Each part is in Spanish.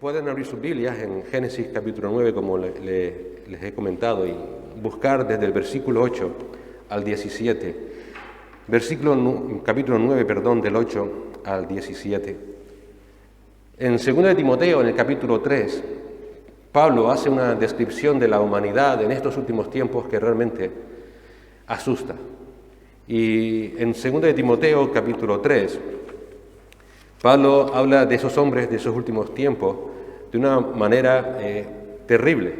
Pueden abrir sus Biblias en Génesis capítulo 9, como les he comentado, y buscar desde el versículo 8 al 17. Capítulo 9, del 8 al 17. En 2 de Timoteo, en el capítulo 3, Pablo hace una descripción de la humanidad en estos últimos tiempos que realmente asusta. Y en 2 de Timoteo, capítulo 3, Pablo habla de esos hombres de esos últimos tiempos de una manera terrible.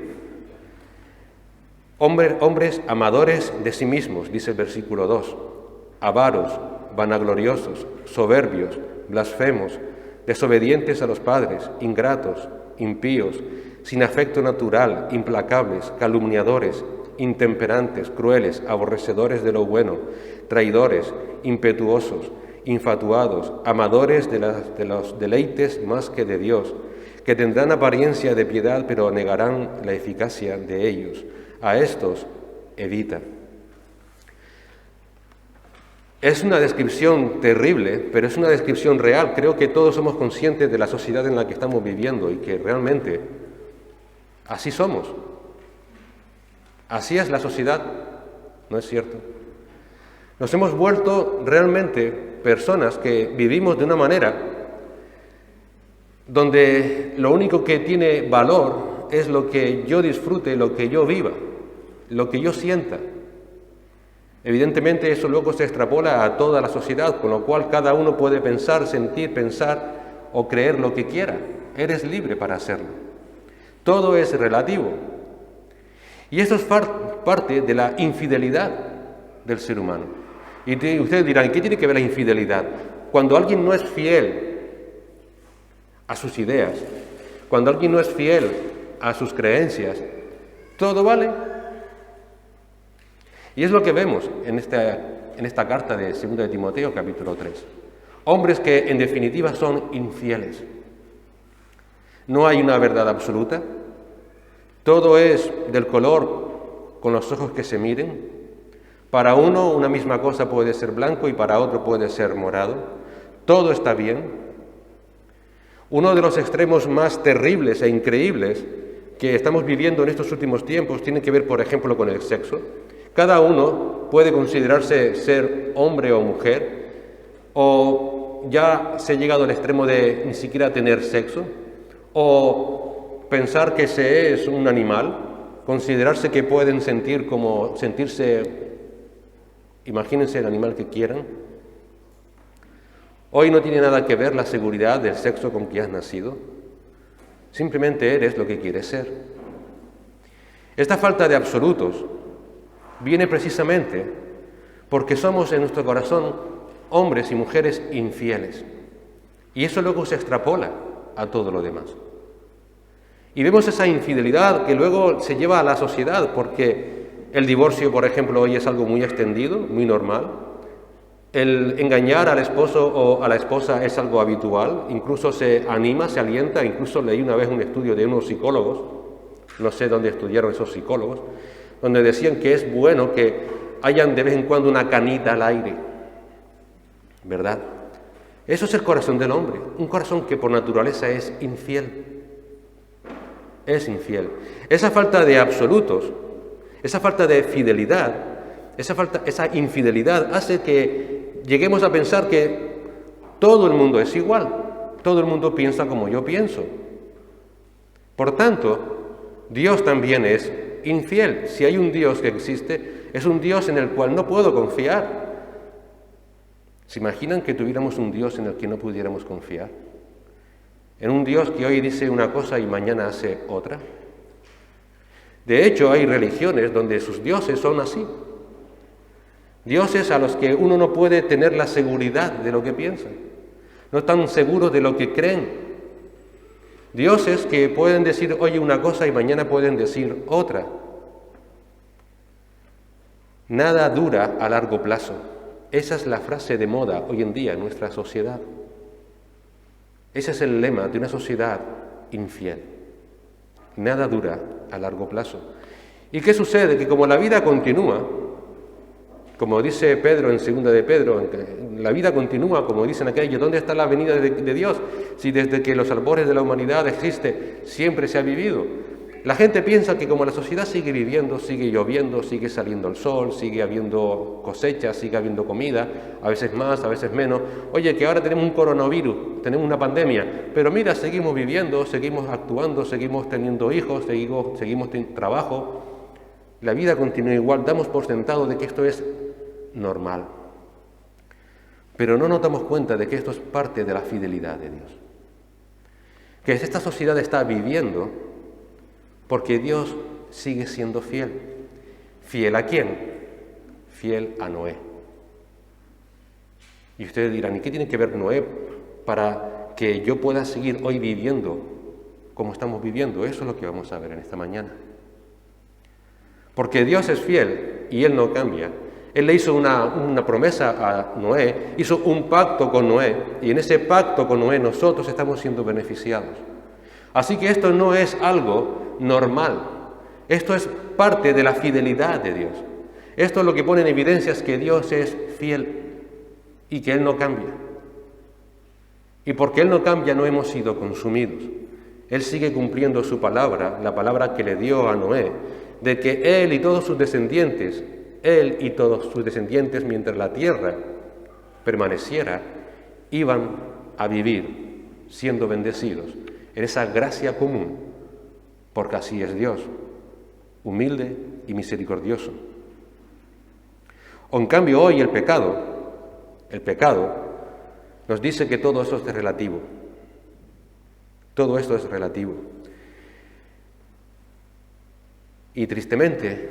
Hombres amadores de sí mismos, dice el versículo 2, avaros, vanagloriosos, soberbios, blasfemos, desobedientes a los padres, ingratos, impíos, sin afecto natural, implacables, calumniadores, intemperantes, crueles, aborrecedores de lo bueno, traidores, impetuosos, infatuados, amadores de los deleites más que de Dios, que tendrán apariencia de piedad, pero negarán la eficacia de ellos. A estos evita. Es una descripción terrible, pero es una descripción real. Creo que todos somos conscientes de la sociedad en la que estamos viviendo y que realmente así somos. Así es la sociedad, ¿no es cierto? Nos hemos vuelto realmente personas que vivimos de una manera donde lo único que tiene valor es lo que yo disfrute, lo que yo viva, lo que yo sienta. Evidentemente eso luego se extrapola a toda la sociedad, con lo cual cada uno puede pensar, sentir, pensar o creer lo que quiera. Eres libre para hacerlo. Todo es relativo. Y esto es parte de la infidelidad del ser humano. Y ustedes dirán, ¿qué tiene que ver la infidelidad? Cuando alguien no es fiel a sus ideas, cuando alguien no es fiel a sus creencias, todo vale. Y es lo que vemos en esta carta de 2 de Timoteo, capítulo 3. Hombres que en definitiva son infieles. No hay una verdad absoluta. Todo es del color con los ojos que se miren. Para uno una misma cosa puede ser blanco y para otro puede ser morado. Todo está bien. Uno de los extremos más terribles e increíbles que estamos viviendo en estos últimos tiempos tiene que ver, por ejemplo, con el sexo. Cada uno puede considerarse ser hombre o mujer, o ya se ha llegado al extremo de ni siquiera tener sexo, o pensar que se es un animal, considerarse que pueden sentirse, imagínense el animal que quieran. Hoy no tiene nada que ver la seguridad del sexo con que has nacido, simplemente eres lo que quieres ser. Esta falta de absolutos viene precisamente porque somos en nuestro corazón hombres y mujeres infieles. Y eso luego se extrapola a todo lo demás. Y vemos esa infidelidad que luego se lleva a la sociedad, porque el divorcio, por ejemplo, hoy es algo muy extendido, muy normal. El engañar al esposo o a la esposa es algo habitual, incluso se anima, se alienta. Incluso leí una vez un estudio de unos psicólogos, no sé dónde estudiaron esos psicólogos, donde decían que es bueno que hayan de vez en cuando una canita al aire, ¿verdad? Eso es el corazón del hombre, un corazón que por naturaleza es infiel. Es infiel. Esa falta de absolutos, esa falta de fidelidad, esa infidelidad hace que lleguemos a pensar que todo el mundo es igual, todo el mundo piensa como yo pienso. Por tanto, Dios también es infiel. Si hay un Dios que existe, es un Dios en el cual no puedo confiar. ¿Se imaginan que tuviéramos un Dios en el que no pudiéramos confiar? En un Dios que hoy dice una cosa y mañana hace otra. De hecho, hay religiones donde sus dioses son así. Dioses a los que uno no puede tener la seguridad de lo que piensan. No están seguros de lo que creen. Dioses que pueden decir hoy una cosa y mañana pueden decir otra. Nada dura a largo plazo. Esa es la frase de moda hoy en día en nuestra sociedad. Ese es el lema de una sociedad infiel. Nada dura a largo plazo. ¿Y qué sucede? Que como la vida continúa, Como dice Pedro en 2 de Pedro, la vida continúa, como dicen aquellos. ¿Dónde está la venida de Dios? Si desde que los albores de la humanidad existe, siempre se ha vivido. La gente piensa que como la sociedad sigue viviendo, sigue lloviendo, sigue saliendo el sol, sigue habiendo cosechas, sigue habiendo comida, a veces más, a veces menos. Oye, que ahora tenemos un coronavirus, tenemos una pandemia, pero mira, seguimos viviendo, seguimos actuando, seguimos teniendo hijos, seguimos teniendo trabajo. La vida continúa igual, damos por sentado de que esto es normal. Pero no nos damos cuenta de que esto es parte de la fidelidad de Dios. Que esta sociedad está viviendo porque Dios sigue siendo fiel. ¿Fiel a quién? Fiel a Noé. Y ustedes dirán, ¿y qué tiene que ver Noé para que yo pueda seguir hoy viviendo como estamos viviendo? Eso es lo que vamos a ver en esta mañana. Porque Dios es fiel y Él no cambia. Él le hizo una promesa a Noé, hizo un pacto con Noé, y en ese pacto con Noé nosotros estamos siendo beneficiados. Así que esto no es algo normal, esto es parte de la fidelidad de Dios. Esto es lo que pone en evidencia, es que Dios es fiel y que Él no cambia. Y porque Él no cambia no hemos sido consumidos. Él sigue cumpliendo su palabra, la palabra que le dio a Noé, de que Él y todos sus descendientes, mientras la tierra permaneciera, iban a vivir siendo bendecidos en esa gracia común, porque así es Dios, humilde y misericordioso. O en cambio hoy el pecado nos dice que todo eso es relativo. Todo esto es relativo. Y tristemente,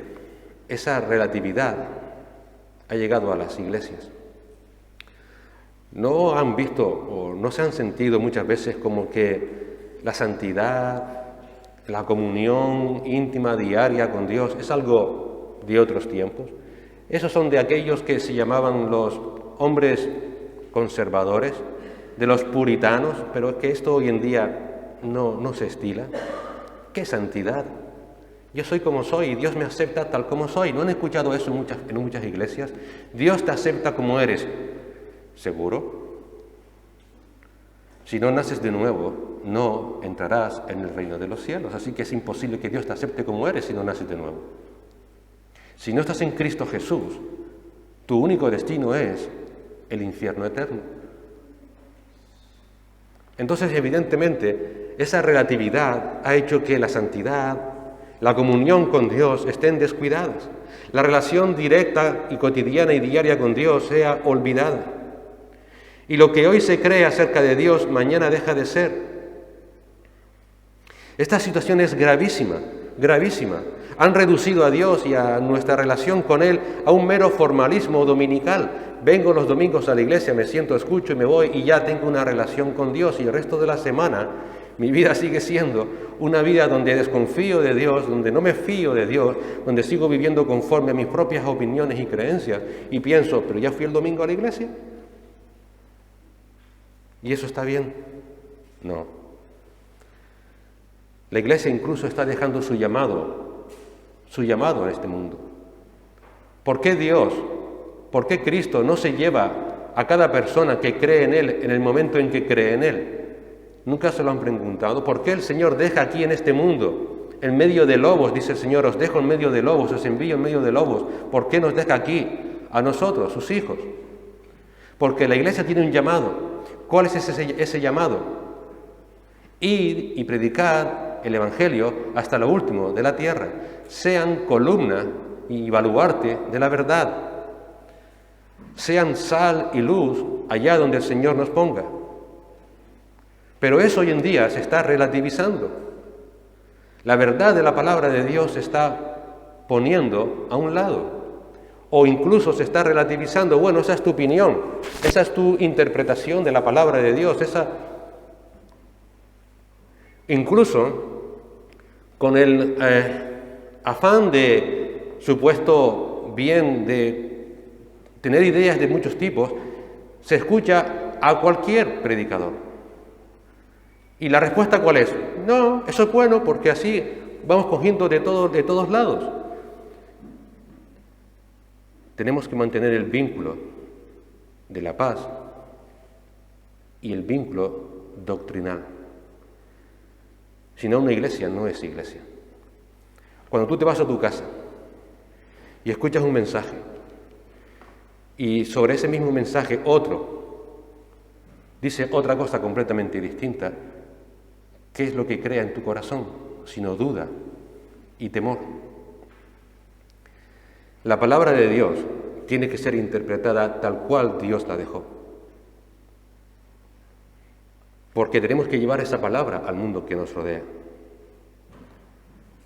esa relatividad ha llegado a las iglesias. No han visto o no se han sentido muchas veces como que la santidad, la comunión íntima diaria con Dios es algo de otros tiempos. Esos son de aquellos que se llamaban los hombres conservadores, de los puritanos, pero es que esto hoy en día no se estila. ¡Qué santidad! Yo soy como soy y Dios me acepta tal como soy. ¿No han escuchado eso en muchas iglesias? Dios te acepta como eres. ¿Seguro? Si no naces de nuevo, no entrarás en el reino de los cielos. Así que es imposible que Dios te acepte como eres si no naces de nuevo. Si no estás en Cristo Jesús, tu único destino es el infierno eterno. Entonces, evidentemente, esa relatividad ha hecho que la santidad, la comunión con Dios estén descuidadas. La relación directa y cotidiana y diaria con Dios sea olvidada. Y lo que hoy se cree acerca de Dios, mañana deja de ser. Esta situación es gravísima, gravísima. Han reducido a Dios y a nuestra relación con Él a un mero formalismo dominical. Vengo los domingos a la iglesia, me siento, escucho y me voy y ya tengo una relación con Dios, y el resto de la semana mi vida sigue siendo una vida donde desconfío de Dios, donde no me fío de Dios, donde sigo viviendo conforme a mis propias opiniones y creencias y pienso, ¿pero ya fui el domingo a la iglesia? ¿Y eso está bien? No. La iglesia incluso está dejando su llamado en este mundo. ¿Por qué Dios, por qué Cristo no se lleva a cada persona que cree en Él en el momento en que cree en Él? ¿Nunca se lo han preguntado? ¿Por qué el Señor deja aquí en este mundo, en medio de lobos? Dice el Señor, os dejo en medio de lobos, os envío en medio de lobos. ¿Por qué nos deja aquí, a nosotros, sus hijos? Porque la iglesia tiene un llamado. ¿Cuál es ese llamado? Ir y predicar el Evangelio hasta lo último de la tierra. Sean columna y baluarte de la verdad. Sean sal y luz allá donde el Señor nos ponga. Pero eso hoy en día se está relativizando. La verdad de la palabra de Dios se está poniendo a un lado. O incluso se está relativizando. Bueno, esa es tu opinión, esa es tu interpretación de la palabra de Dios. Incluso con el afán de supuesto bien, de tener ideas de muchos tipos, se escucha a cualquier predicador. ¿Y la respuesta cuál es? No, eso es bueno porque así vamos cogiendo de todos lados. tenemos que mantener el vínculo de la paz y el vínculo doctrinal. Si no, una iglesia no es iglesia. Cuando tú te vas a tu casa y escuchas un mensaje y sobre ese mismo mensaje otro dice otra cosa completamente distinta, ¿qué es lo que crea en tu corazón? Sino duda y temor. La palabra de Dios tiene que ser interpretada tal cual Dios la dejó. Porque tenemos que llevar esa palabra al mundo que nos rodea.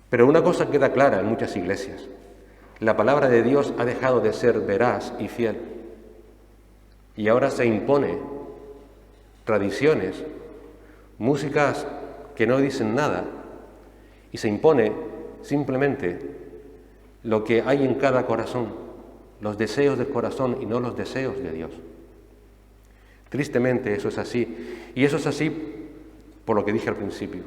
Pero una cosa queda clara en muchas iglesias: la palabra de Dios ha dejado de ser veraz y fiel. Y ahora se impone tradiciones, músicas que no dicen nada, y se impone simplemente lo que hay en cada corazón, los deseos del corazón y no los deseos de Dios. Tristemente eso es así, y eso es así por lo que dije al principio,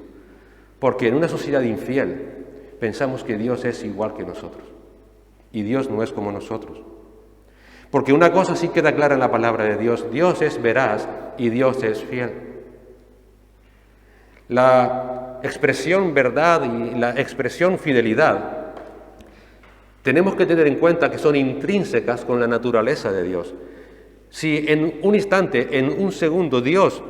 porque en una sociedad infiel pensamos que Dios es igual que nosotros, y Dios no es como nosotros. Porque una cosa sí queda clara en la palabra de Dios: Dios es veraz y Dios es fiel. La expresión verdad y la expresión fidelidad tenemos que tener en cuenta que son intrínsecas con la naturaleza de Dios. Si en un instante, en un segundo, Dios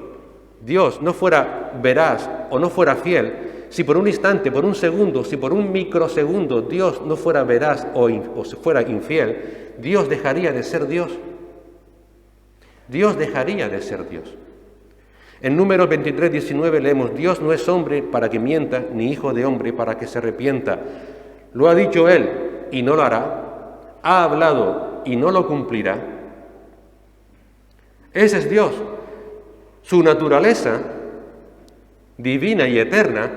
no fuera veraz o no fuera fiel, si por un instante, por un segundo, si por un microsegundo Dios no fuera veraz o fuera infiel, Dios dejaría de ser Dios. Dios dejaría de ser Dios. En Números 23:19 leemos: Dios no es hombre para que mienta, ni hijo de hombre para que se arrepienta. Lo ha dicho Él y no lo hará, ha hablado y no lo cumplirá. Ese es Dios. Su naturaleza divina y eterna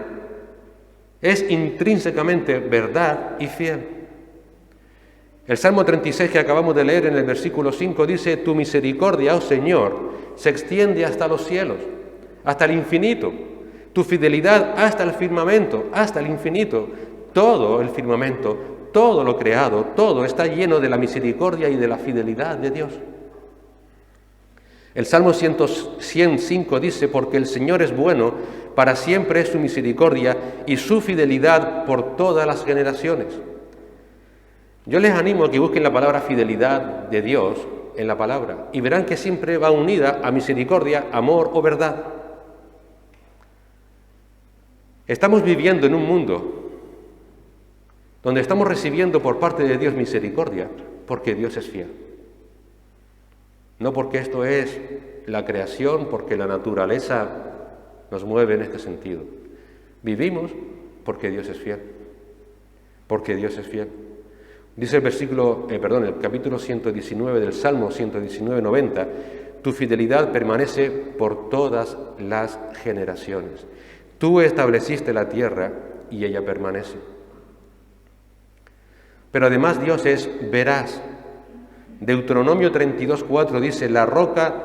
es intrínsecamente verdad y fiel. El Salmo 36 que acabamos de leer en el versículo 5 dice: tu misericordia, oh Señor, se extiende hasta los cielos, hasta el infinito. Tu fidelidad hasta el firmamento, hasta el infinito. Todo el firmamento, todo lo creado, todo está lleno de la misericordia y de la fidelidad de Dios. El Salmo 105 dice: porque el Señor es bueno, para siempre es su misericordia y su fidelidad por todas las generaciones. Yo les animo a que busquen la palabra fidelidad de Dios en la palabra y verán que siempre va unida a misericordia, amor o verdad. Estamos viviendo en un mundo donde estamos recibiendo por parte de Dios misericordia, porque Dios es fiel. No porque esto es la creación, porque la naturaleza nos mueve en este sentido. Vivimos porque Dios es fiel. Porque Dios es fiel. Dice el capítulo 119 del Salmo 119:90, tu fidelidad permanece por todas las generaciones. Tú estableciste la tierra y ella permanece. Pero además Dios es veraz. Deuteronomio 32:4 dice: la roca,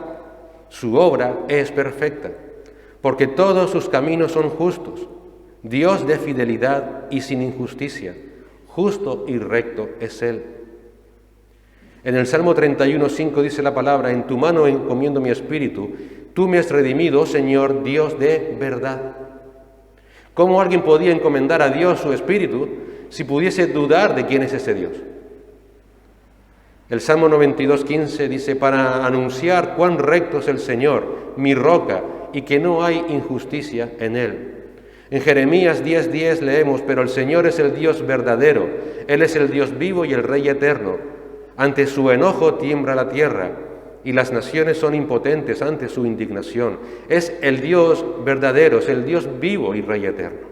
su obra es perfecta, porque todos sus caminos son justos. Dios de fidelidad y sin injusticia, justo y recto es Él. En el Salmo 31:5 dice la palabra: en tu mano encomiendo mi espíritu, tú me has redimido, oh Señor, Dios de verdad. ¿Cómo alguien podía encomendar a Dios su espíritu si pudiese dudar de quién es ese Dios? El Salmo 92:15 dice: para anunciar cuán recto es el Señor, mi roca, y que no hay injusticia en Él. En Jeremías 10:10 leemos: pero el Señor es el Dios verdadero, Él es el Dios vivo y el Rey eterno. Ante su enojo tiembla la tierra, y las naciones son impotentes ante su indignación. Es el Dios verdadero, es el Dios vivo y Rey eterno.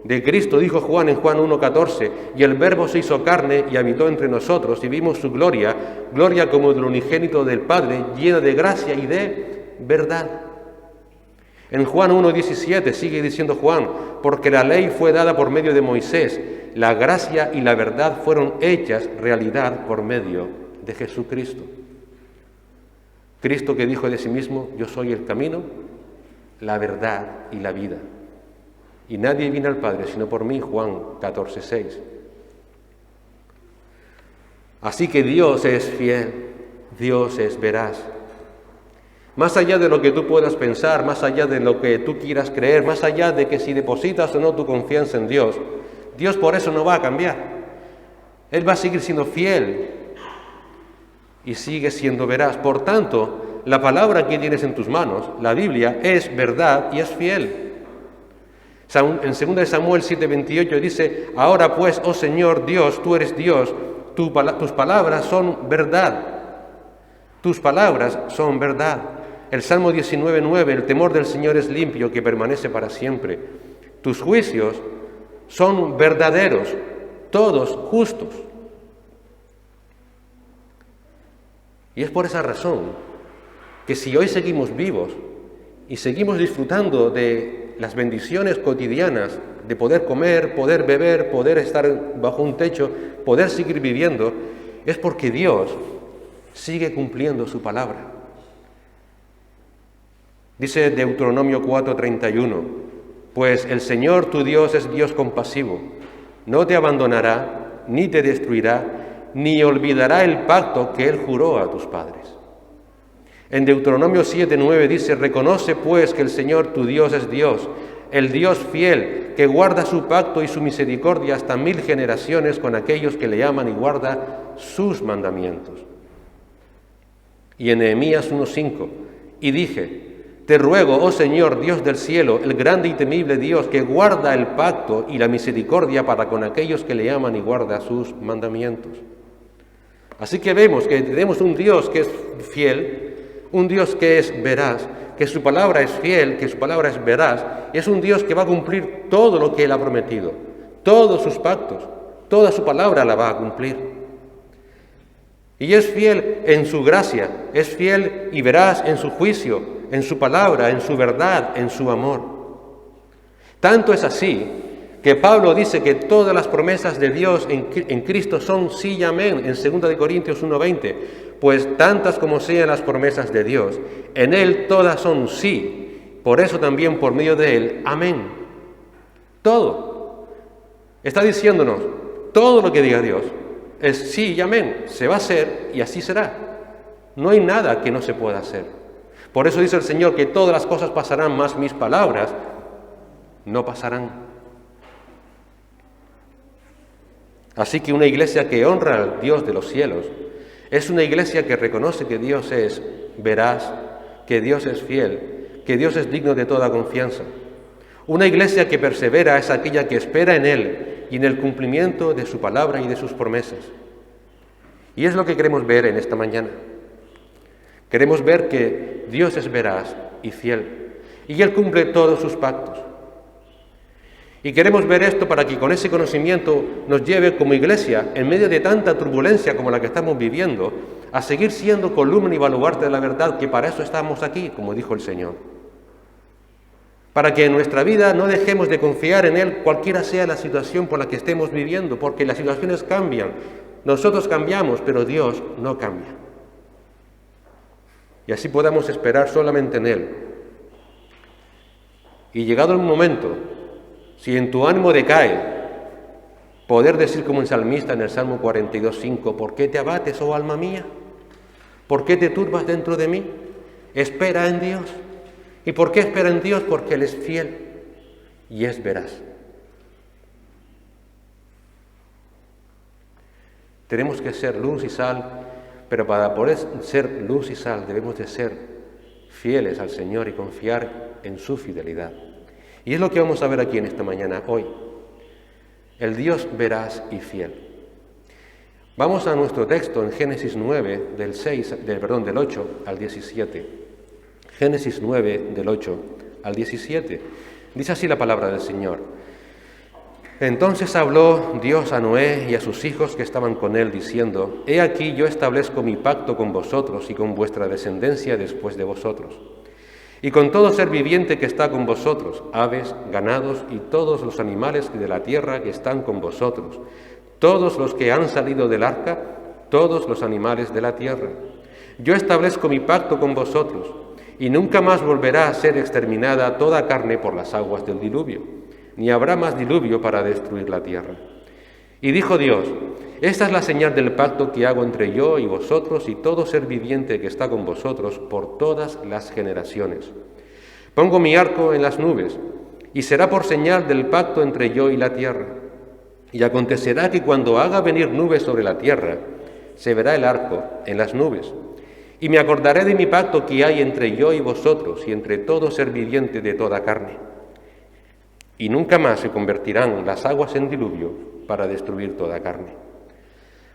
De Cristo dijo Juan en Juan 1:14: y el Verbo se hizo carne y habitó entre nosotros, y vimos su gloria, gloria como del unigénito del Padre, llena de gracia y de verdad. En Juan 1:17 sigue diciendo Juan: porque la ley fue dada por medio de Moisés, la gracia y la verdad fueron hechas realidad por medio de Jesucristo. Cristo que dijo de sí mismo: yo soy el camino, la verdad y la vida. Y nadie viene al Padre sino por mí, Juan 14:6. Así que Dios es fiel, Dios es veraz. Más allá de lo que tú puedas pensar, más allá de lo que tú quieras creer, más allá de que si depositas o no tu confianza en Dios, Dios por eso no va a cambiar. Él va a seguir siendo fiel y sigue siendo veraz. Por tanto, la palabra que tienes en tus manos, la Biblia, es verdad y es fiel. En 2 Samuel 7:28 dice: ahora pues, oh Señor Dios, tú eres Dios, tus palabras son verdad. Tus palabras son verdad. El Salmo 19:9, el temor del Señor es limpio, que permanece para siempre. Tus juicios son verdaderos, todos justos. Y es por esa razón que si hoy seguimos vivos y seguimos disfrutando de las bendiciones cotidianas de poder comer, poder beber, poder estar bajo un techo, poder seguir viviendo, es porque Dios sigue cumpliendo su palabra. Dice Deuteronomio 4:31, pues el Señor tu Dios es Dios compasivo, no te abandonará, ni te destruirá, ni olvidará el pacto que Él juró a tus padres. En Deuteronomio 7:9 dice: reconoce pues que el Señor tu Dios es Dios, el Dios fiel, que guarda su pacto y su misericordia hasta 1000 generaciones con aquellos que le aman y guarda sus mandamientos. Y en Nehemías 1:5, y dije: te ruego, oh Señor, Dios del cielo, el grande y temible Dios, que guarda el pacto y la misericordia para con aquellos que le aman y guarda sus mandamientos. Así que vemos que tenemos un Dios que es fiel, un Dios que es veraz, que su palabra es fiel, que su palabra es veraz, y es un Dios que va a cumplir todo lo que Él ha prometido, todos sus pactos, toda su palabra la va a cumplir. Y es fiel en su gracia, es fiel y veraz en su juicio, en su palabra, en su verdad, en su amor. Tanto es así que Pablo dice que todas las promesas de Dios en Cristo son sí y amén, en 2 Corintios 1:20, pues tantas como sean las promesas de Dios, en Él todas son sí, por eso también por medio de Él, amén. Todo. Está diciéndonos, todo lo que diga Dios es sí y amén, se va a hacer y así será. No hay nada que no se pueda hacer. Por eso dice el Señor que todas las cosas pasarán, mas mis palabras no pasarán. Así que una iglesia que honra al Dios de los cielos es una iglesia que reconoce que Dios es veraz, que Dios es fiel, que Dios es digno de toda confianza. Una iglesia que persevera es aquella que espera en Él y en el cumplimiento de su palabra y de sus promesas. Y es lo que queremos ver en esta mañana. Queremos ver que Dios es veraz y fiel, y Él cumple todos sus pactos. Y queremos ver esto para que con ese conocimiento nos lleve como iglesia, en medio de tanta turbulencia como la que estamos viviendo, a seguir siendo columna y baluarte de la verdad, que para eso estamos aquí, como dijo el Señor. Para que en nuestra vida no dejemos de confiar en Él, cualquiera sea la situación por la que estemos viviendo, porque las situaciones cambian, nosotros cambiamos, pero Dios no cambia. Y así podamos esperar solamente en Él. Y llegado el momento, si en tu ánimo decae, poder decir como el salmista en el Salmo 42:5, ¿por qué te abates, oh alma mía? ¿Por qué te turbas dentro de mí? Espera en Dios. ¿Y por qué espera en Dios? Porque Él es fiel y es veraz. Tenemos que ser luz y sal, pero para poder ser luz y sal debemos de ser fieles al Señor y confiar en su fidelidad. Y es lo que vamos a ver aquí en esta mañana, hoy. El Dios veraz y fiel. Vamos a nuestro texto en Génesis 9, del 8 al 17. Génesis 9, del 8 al 17. Dice así la palabra del Señor. Entonces habló Dios a Noé y a sus hijos que estaban con él, diciendo: He aquí yo establezco mi pacto con vosotros y con vuestra descendencia después de vosotros, y con todo ser viviente que está con vosotros, aves, ganados y todos los animales de la tierra que están con vosotros, todos los que han salido del arca, todos los animales de la tierra. Yo establezco mi pacto con vosotros, y nunca más volverá a ser exterminada toda carne por las aguas del diluvio, ni habrá más diluvio para destruir la tierra. Y dijo Dios: esta es la señal del pacto que hago entre yo y vosotros y todo ser viviente que está con vosotros por todas las generaciones. Pongo mi arco en las nubes, y será por señal del pacto entre yo y la tierra. Y acontecerá que cuando haga venir nubes sobre la tierra, se verá el arco en las nubes. Y me acordaré de mi pacto que hay entre yo y vosotros y entre todo ser viviente de toda carne. Y nunca más se convertirán las aguas en diluvio para destruir toda carne.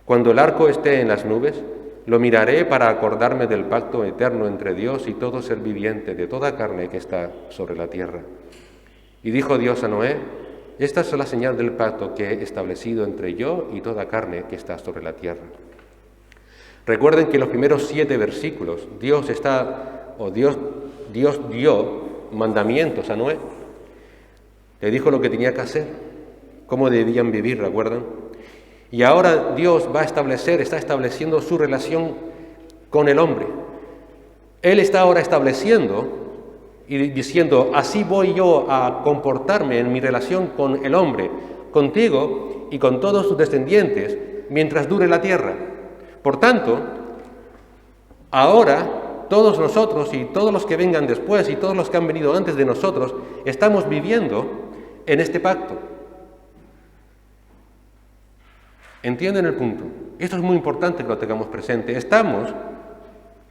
Cuando el arco esté en las nubes, lo miraré para acordarme del pacto eterno entre Dios y todo ser viviente de toda carne que está sobre la tierra. Y dijo Dios a Noé: esta es la señal del pacto que he establecido entre yo y toda carne que está sobre la tierra. Recuerden que en los primeros 7 versículos Dios dio mandamientos a Noé. Le dijo lo que tenía que hacer, cómo debían vivir, ¿recuerdan? Y ahora Dios está estableciendo su relación con el hombre. Él está ahora estableciendo y diciendo: así voy yo a comportarme en mi relación con el hombre, contigo y con todos sus descendientes, mientras dure la tierra. Por tanto, ahora todos nosotros y todos los que vengan después y todos los que han venido antes de nosotros, estamos viviendo en este pacto. ¿Entienden el punto? Esto es muy importante que lo tengamos presente. Estamos,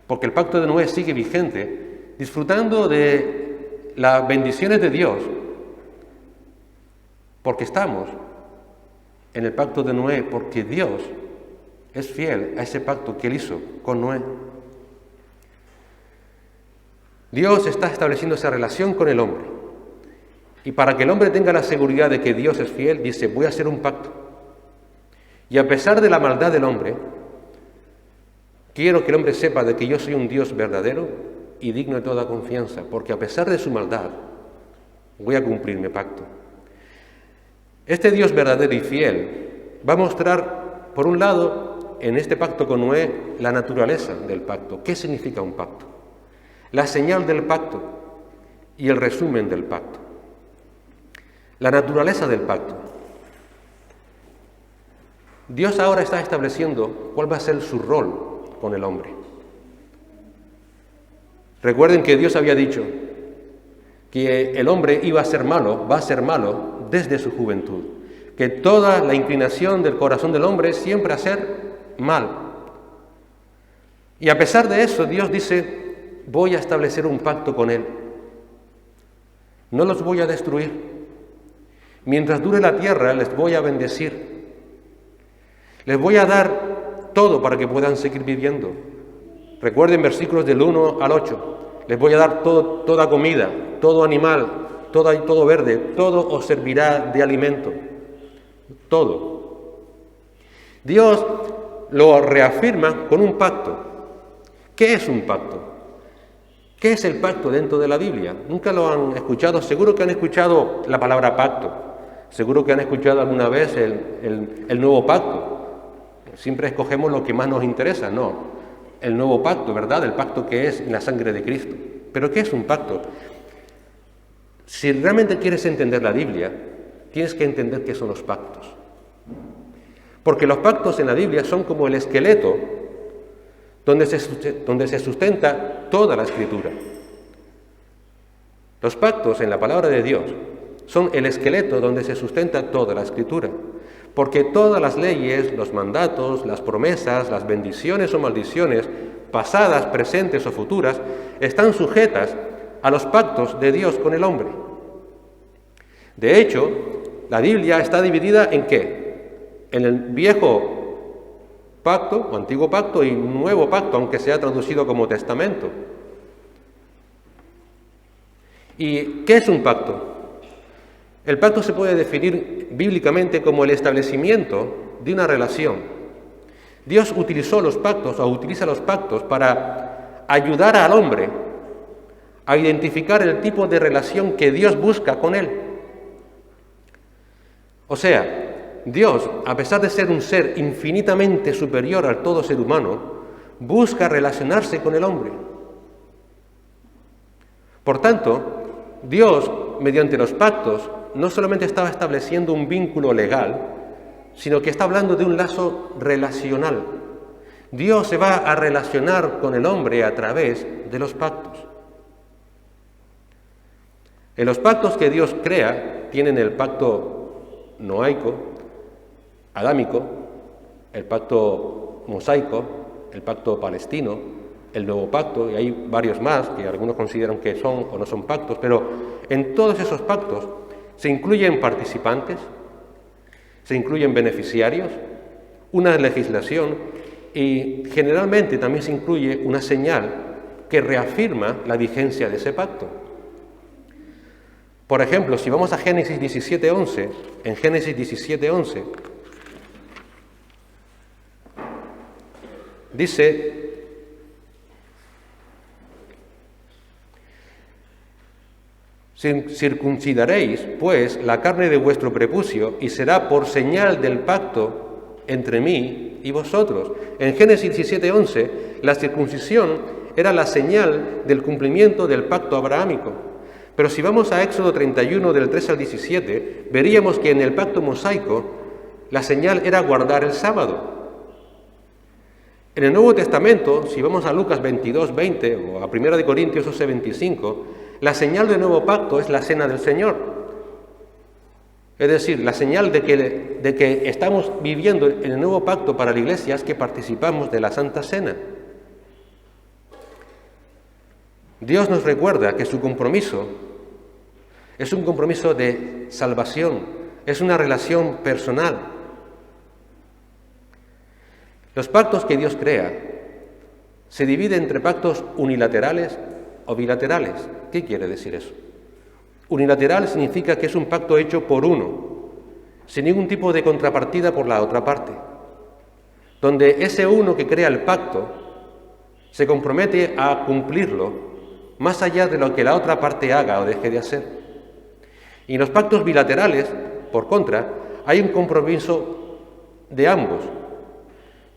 porque el pacto de Noé sigue vigente, disfrutando de las bendiciones de Dios, porque estamos en el pacto de Noé, porque Dios es fiel a ese pacto que Él hizo con Noé. Dios está estableciendo esa relación con el hombre. Y para que el hombre tenga la seguridad de que Dios es fiel, dice: voy a hacer un pacto. Y a pesar de la maldad del hombre, quiero que el hombre sepa de que yo soy un Dios verdadero y digno de toda confianza, porque a pesar de su maldad, voy a cumplir mi pacto. Este Dios verdadero y fiel va a mostrar, por un lado, en este pacto con Noé, la naturaleza del pacto. ¿Qué significa un pacto? La señal del pacto y el resumen del pacto. La naturaleza del pacto. Dios ahora está estableciendo cuál va a ser su rol con el hombre. Recuerden que Dios había dicho que el hombre iba a ser malo, va a ser malo desde su juventud, que toda la inclinación del corazón del hombre es siempre a ser mal. Y a pesar de eso, Dios dice: voy a establecer un pacto con él. No los voy a destruir. Mientras dure la tierra, les voy a bendecir. Les voy a dar todo para que puedan seguir viviendo. Recuerden versículos del 1 al 8. Les voy a dar toda comida, todo animal, todo verde, todo os servirá de alimento. Todo. Dios lo reafirma con un pacto. ¿Qué es un pacto? ¿Qué es el pacto dentro de la Biblia? ¿Nunca lo han escuchado? Seguro que han escuchado la palabra pacto. Seguro que han escuchado alguna vez el nuevo pacto. Siempre escogemos lo que más nos interesa, ¿no? El nuevo pacto, ¿verdad? El pacto que es en la sangre de Cristo. ¿Pero qué es un pacto? Si realmente quieres entender la Biblia, tienes que entender qué son los pactos. Porque los pactos en la Biblia son como el esqueleto donde se sustenta toda la Escritura. Los pactos en la palabra de Dios son el esqueleto donde se sustenta toda la Escritura. Porque todas las leyes, los mandatos, las promesas, las bendiciones o maldiciones, pasadas, presentes o futuras, están sujetas a los pactos de Dios con el hombre. De hecho, la Biblia está dividida ¿en qué? En el viejo pacto, o antiguo pacto, y nuevo pacto, aunque sea traducido como testamento. ¿Y qué es un pacto? El pacto se puede definir bíblicamente como el establecimiento de una relación. Dios utilizó los pactos o utiliza los pactos para ayudar al hombre a identificar el tipo de relación que Dios busca con él. O sea, Dios, a pesar de ser un ser infinitamente superior al todo ser humano, busca relacionarse con el hombre. Por tanto, Dios, mediante los pactos, no solamente estaba estableciendo un vínculo legal, sino que está hablando de un lazo relacional. Dios se va a relacionar con el hombre a través de los pactos. En los pactos que Dios crea, tienen el pacto noaico, adámico, el pacto mosaico, el pacto palestino, el nuevo pacto, y hay varios más que algunos consideran que son o no son pactos, pero en todos esos pactos se incluyen participantes, se incluyen beneficiarios, una legislación y generalmente también se incluye una señal que reafirma la vigencia de ese pacto. Por ejemplo, si vamos a Génesis 17:11, en Génesis 17:11 dice: circuncidaréis, pues, la carne de vuestro prepucio, y será por señal del pacto entre mí y vosotros. En Génesis 17:11, la circuncisión era la señal del cumplimiento del pacto abrahámico. Pero si vamos a Éxodo 31, del 3 al 17, veríamos que en el pacto mosaico la señal era guardar el sábado. En el Nuevo Testamento, si vamos a Lucas 22:20 o a 1 de Corintios 11:25, la señal del nuevo pacto es la cena del Señor. Es decir, la señal de que estamos viviendo en el nuevo pacto para la Iglesia es que participamos de la Santa Cena. Dios nos recuerda que su compromiso es un compromiso de salvación, es una relación personal. Los pactos que Dios crea se dividen entre pactos unilaterales o bilaterales. ¿Qué quiere decir eso? Unilateral significa que es un pacto hecho por uno, sin ningún tipo de contrapartida por la otra parte, donde ese uno que crea el pacto se compromete a cumplirlo más allá de lo que la otra parte haga o deje de hacer. Y en los pactos bilaterales, por contra, hay un compromiso de ambos,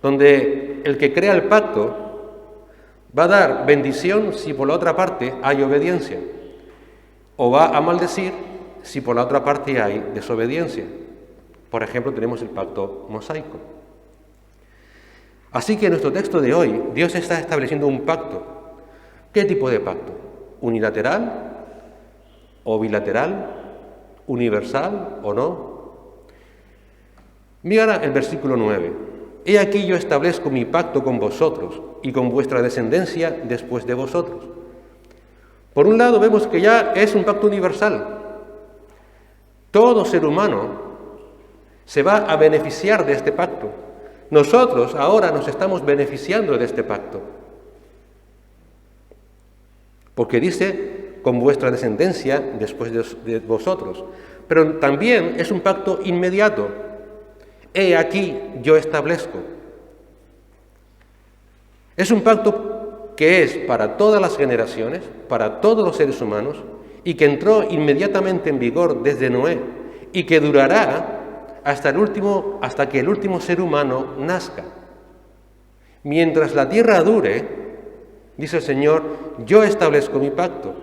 donde el que crea el pacto va a dar bendición si por la otra parte hay obediencia, o va a maldecir si por la otra parte hay desobediencia. Por ejemplo, tenemos el pacto mosaico. Así que en nuestro texto de hoy, Dios está estableciendo un pacto. ¿Qué tipo de pacto? ¿Unilateral o bilateral? ¿Universal o no? Mira el versículo 9. He aquí yo establezco mi pacto con vosotros y con vuestra descendencia después de vosotros. Por un lado vemos que ya es un pacto universal. Todo ser humano se va a beneficiar de este pacto. Nosotros ahora nos estamos beneficiando de este pacto. Porque dice, con vuestra descendencia después de vosotros. Pero también es un pacto inmediato. He aquí yo establezco. Es un pacto que es para todas las generaciones, para todos los seres humanos, y que entró inmediatamente en vigor desde Noé, y que durará hasta que el último ser humano nazca. Mientras la tierra dure, dice el Señor, yo establezco mi pacto.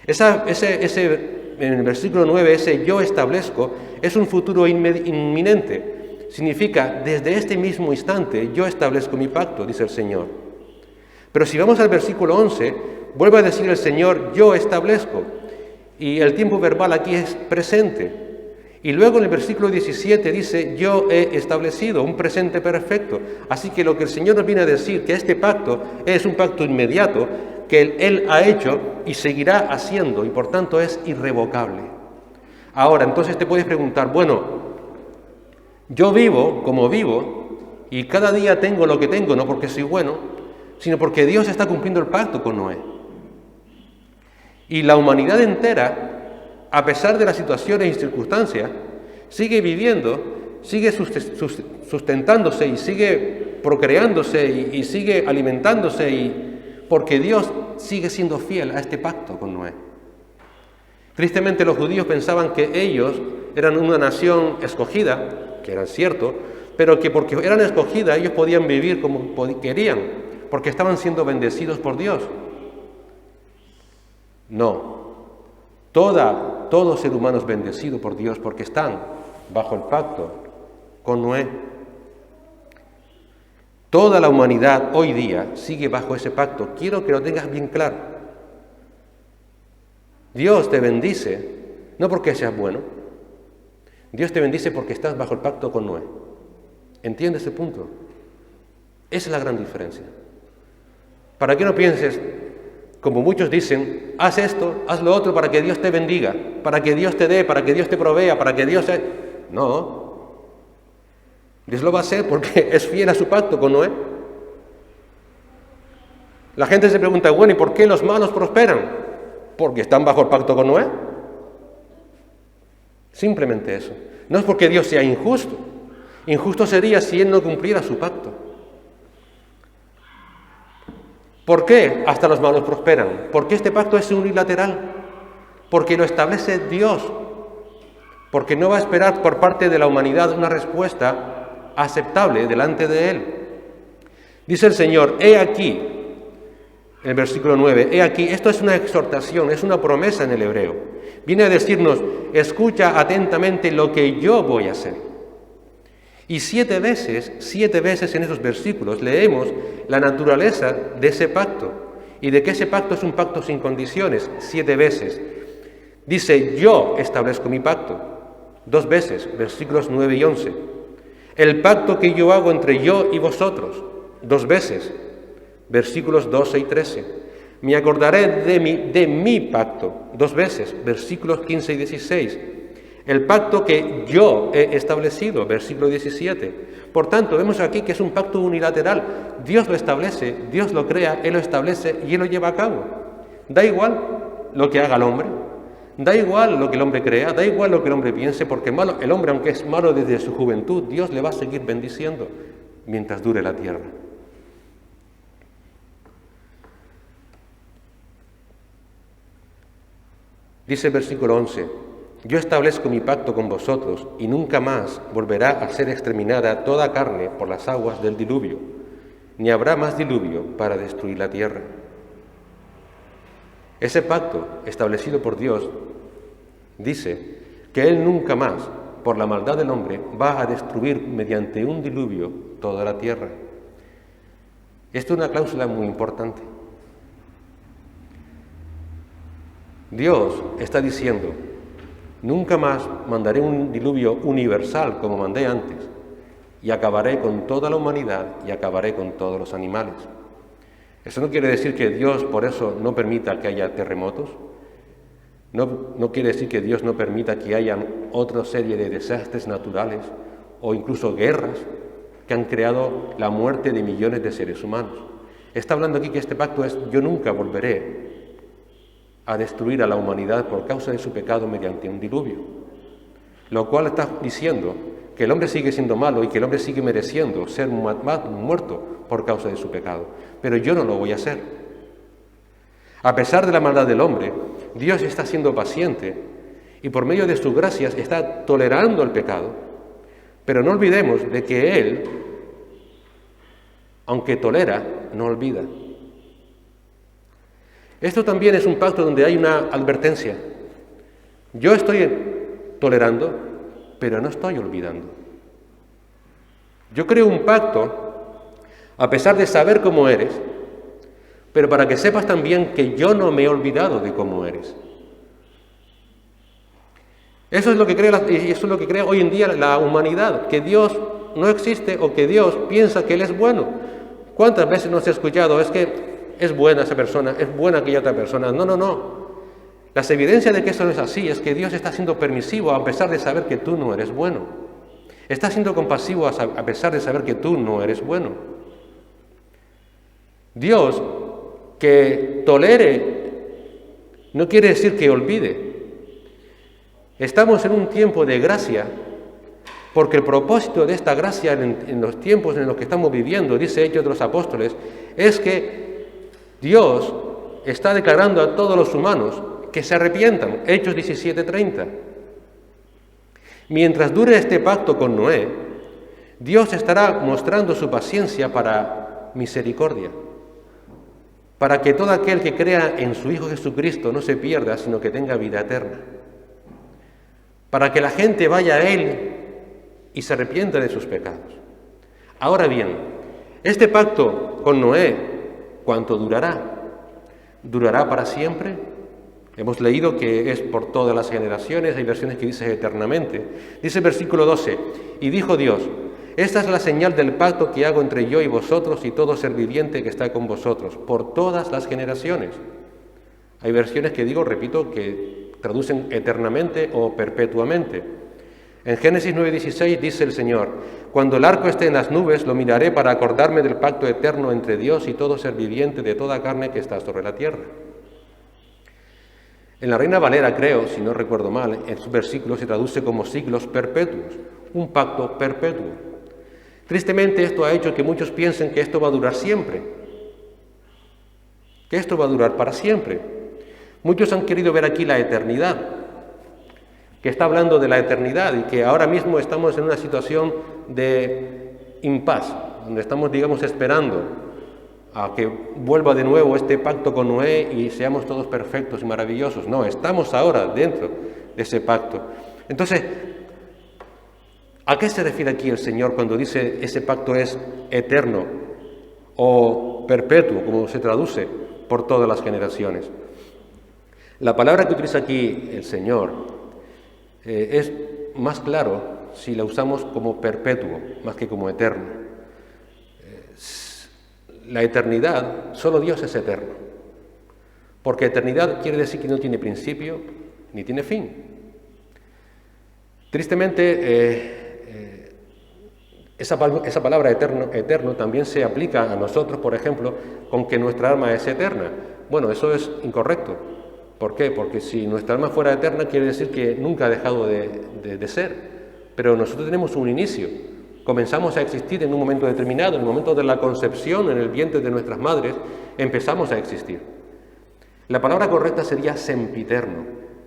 En el versículo 9, ese yo establezco, es un futuro inminente. Significa, desde este mismo instante, yo establezco mi pacto, dice el Señor. Pero si vamos al versículo 11, vuelve a decir el Señor, yo establezco. Y el tiempo verbal aquí es presente. Y luego en el versículo 17 dice, yo he establecido, un presente perfecto. Así que lo que el Señor nos viene a decir, que este pacto es un pacto inmediato, que Él ha hecho y seguirá haciendo, y por tanto es irrevocable. Ahora, entonces te puedes preguntar, bueno, yo vivo como vivo, y cada día tengo lo que tengo, no porque soy bueno, sino porque Dios está cumpliendo el pacto con Noé. Y la humanidad entera, a pesar de las situaciones y circunstancias, sigue viviendo, sigue sustentándose y sigue procreándose y sigue alimentándose, porque Dios sigue siendo fiel a este pacto con Noé. Tristemente los judíos pensaban que ellos eran una nación escogida, que era cierto, pero que porque eran escogida ellos podían vivir como querían, porque estaban siendo bendecidos por Dios. No. Todo ser humano es bendecido por Dios porque están bajo el pacto con Noé. Toda la humanidad hoy día sigue bajo ese pacto. Quiero que lo tengas bien claro. Dios te bendice, no porque seas bueno. Dios te bendice porque estás bajo el pacto con Noé. ¿Entiendes ese punto? Esa es la gran diferencia. Para que no pienses, como muchos dicen, haz esto, haz lo otro para que Dios te bendiga, para que Dios te dé, para que Dios te provea, para que Dios... No. Dios lo va a hacer porque es fiel a su pacto con Noé. La gente se pregunta, bueno, ¿y por qué los malos prosperan? Porque están bajo el pacto con Noé. Simplemente eso. No es porque Dios sea injusto. Injusto sería si Él no cumpliera su pacto. ¿Por qué hasta los malos prosperan? Porque este pacto es unilateral. Porque lo establece Dios. Porque no va a esperar por parte de la humanidad una respuesta aceptable delante de Él. Dice el Señor, he aquí, en el versículo 9, he aquí, esto es una exhortación, es una promesa en el hebreo. Viene a decirnos, escucha atentamente lo que yo voy a hacer. Y 7 veces en esos versículos leemos la naturaleza de ese pacto y de que ese pacto es un pacto sin condiciones. 7 veces. Dice, yo establezco mi pacto. 2 veces, versículos 9 y 11. El pacto que yo hago entre yo y vosotros. 2 veces, versículos 12 y 13. Me acordaré de mi pacto. 2 veces, versículos 15 y 16. El pacto que yo he establecido, versículo 17. Por tanto, vemos aquí que es un pacto unilateral. Dios lo establece, Dios lo crea, Él lo establece y Él lo lleva a cabo. Da igual lo que haga el hombre, da igual lo que el hombre crea, da igual lo que el hombre piense, porque el hombre, aunque es malo desde su juventud, Dios le va a seguir bendiciendo mientras dure la tierra. Dice el versículo 11, yo establezco mi pacto con vosotros y nunca más volverá a ser exterminada toda carne por las aguas del diluvio, ni habrá más diluvio para destruir la tierra. Ese pacto establecido por Dios dice que Él nunca más, por la maldad del hombre, va a destruir mediante un diluvio toda la tierra. Esto es una cláusula muy importante. Dios está diciendo, nunca más mandaré un diluvio universal como mandé antes, y acabaré con toda la humanidad y acabaré con todos los animales. Eso no quiere decir que Dios por eso no permita que haya terremotos, no quiere decir que Dios no permita que haya otra serie de desastres naturales o incluso guerras que han creado la muerte de millones de seres humanos. Está hablando aquí que este pacto es, yo nunca volveré a destruir a la humanidad por causa de su pecado mediante un diluvio. Lo cual está diciendo que el hombre sigue siendo malo y que el hombre sigue mereciendo ser muerto por causa de su pecado. Pero yo no lo voy a hacer. A pesar de la maldad del hombre, Dios está siendo paciente y por medio de sus gracias está tolerando el pecado. Pero no olvidemos de que Él, aunque tolera, no olvida. Esto también es un pacto donde hay una advertencia. Yo estoy tolerando, pero no estoy olvidando. Yo creo un pacto, a pesar de saber cómo eres, pero para que sepas también que yo no me he olvidado de cómo eres. Eso es lo que cree hoy en día la humanidad, que Dios no existe o que Dios piensa que Él es bueno. ¿Cuántas veces nos he escuchado? Es que es buena esa persona, es buena aquella otra persona. No. Las evidencias de que eso no es así es que Dios está siendo permisivo a pesar de saber que tú no eres bueno. Está siendo compasivo a pesar de saber que tú no eres bueno. Dios, que tolere, no quiere decir que olvide. Estamos en un tiempo de gracia, porque el propósito de esta gracia en los tiempos en los que estamos viviendo, dice Hechos de los Apóstoles, es que Dios está declarando a todos los humanos que se arrepientan. Hechos 17:30. Mientras dure este pacto con Noé, Dios estará mostrando su paciencia para misericordia, para que todo aquel que crea en su Hijo Jesucristo no se pierda, sino que tenga vida eterna. Para que la gente vaya a Él y se arrepienta de sus pecados. Ahora bien, este pacto con Noé, ¿cuánto durará? ¿Durará para siempre? Hemos leído que es por todas las generaciones, hay versiones que dicen eternamente. Dice el versículo 12, y dijo Dios, esta es la señal del pacto que hago entre yo y vosotros y todo ser viviente que está con vosotros, por todas las generaciones. Hay versiones que repito, que traducen eternamente o perpetuamente. En Génesis 9:16 dice el Señor, cuando el arco esté en las nubes, lo miraré para acordarme del pacto eterno entre Dios y todo ser viviente de toda carne que está sobre la tierra. En la Reina Valera, creo, si no recuerdo mal, en su versículo se traduce como siglos perpetuos, un pacto perpetuo. Tristemente esto ha hecho que muchos piensen que esto va a durar siempre, que esto va a durar para siempre. Muchos han querido ver aquí la eternidad, que está hablando de la eternidad y que ahora mismo estamos en una situación de impas, donde estamos, esperando a que vuelva de nuevo este pacto con Noé y seamos todos perfectos y maravillosos. No, estamos ahora dentro de ese pacto. Entonces, ¿a qué se refiere aquí el Señor cuando dice ese pacto es eterno o perpetuo, como se traduce por todas las generaciones? La palabra que utiliza aquí el Señor es más claro si la usamos como perpetuo, más que como eterno. La eternidad, solo Dios es eterno, porque eternidad quiere decir que no tiene principio ni tiene fin. Tristemente, esa palabra eterno también se aplica a nosotros, por ejemplo, con que nuestra alma es eterna. Bueno, eso es incorrecto. ¿Por qué? Porque si nuestra alma fuera eterna, quiere decir que nunca ha dejado de ser. Pero nosotros tenemos un inicio. Comenzamos a existir en un momento determinado, en el momento de la concepción, en el vientre de nuestras madres, empezamos a existir. La palabra correcta sería sempiterno,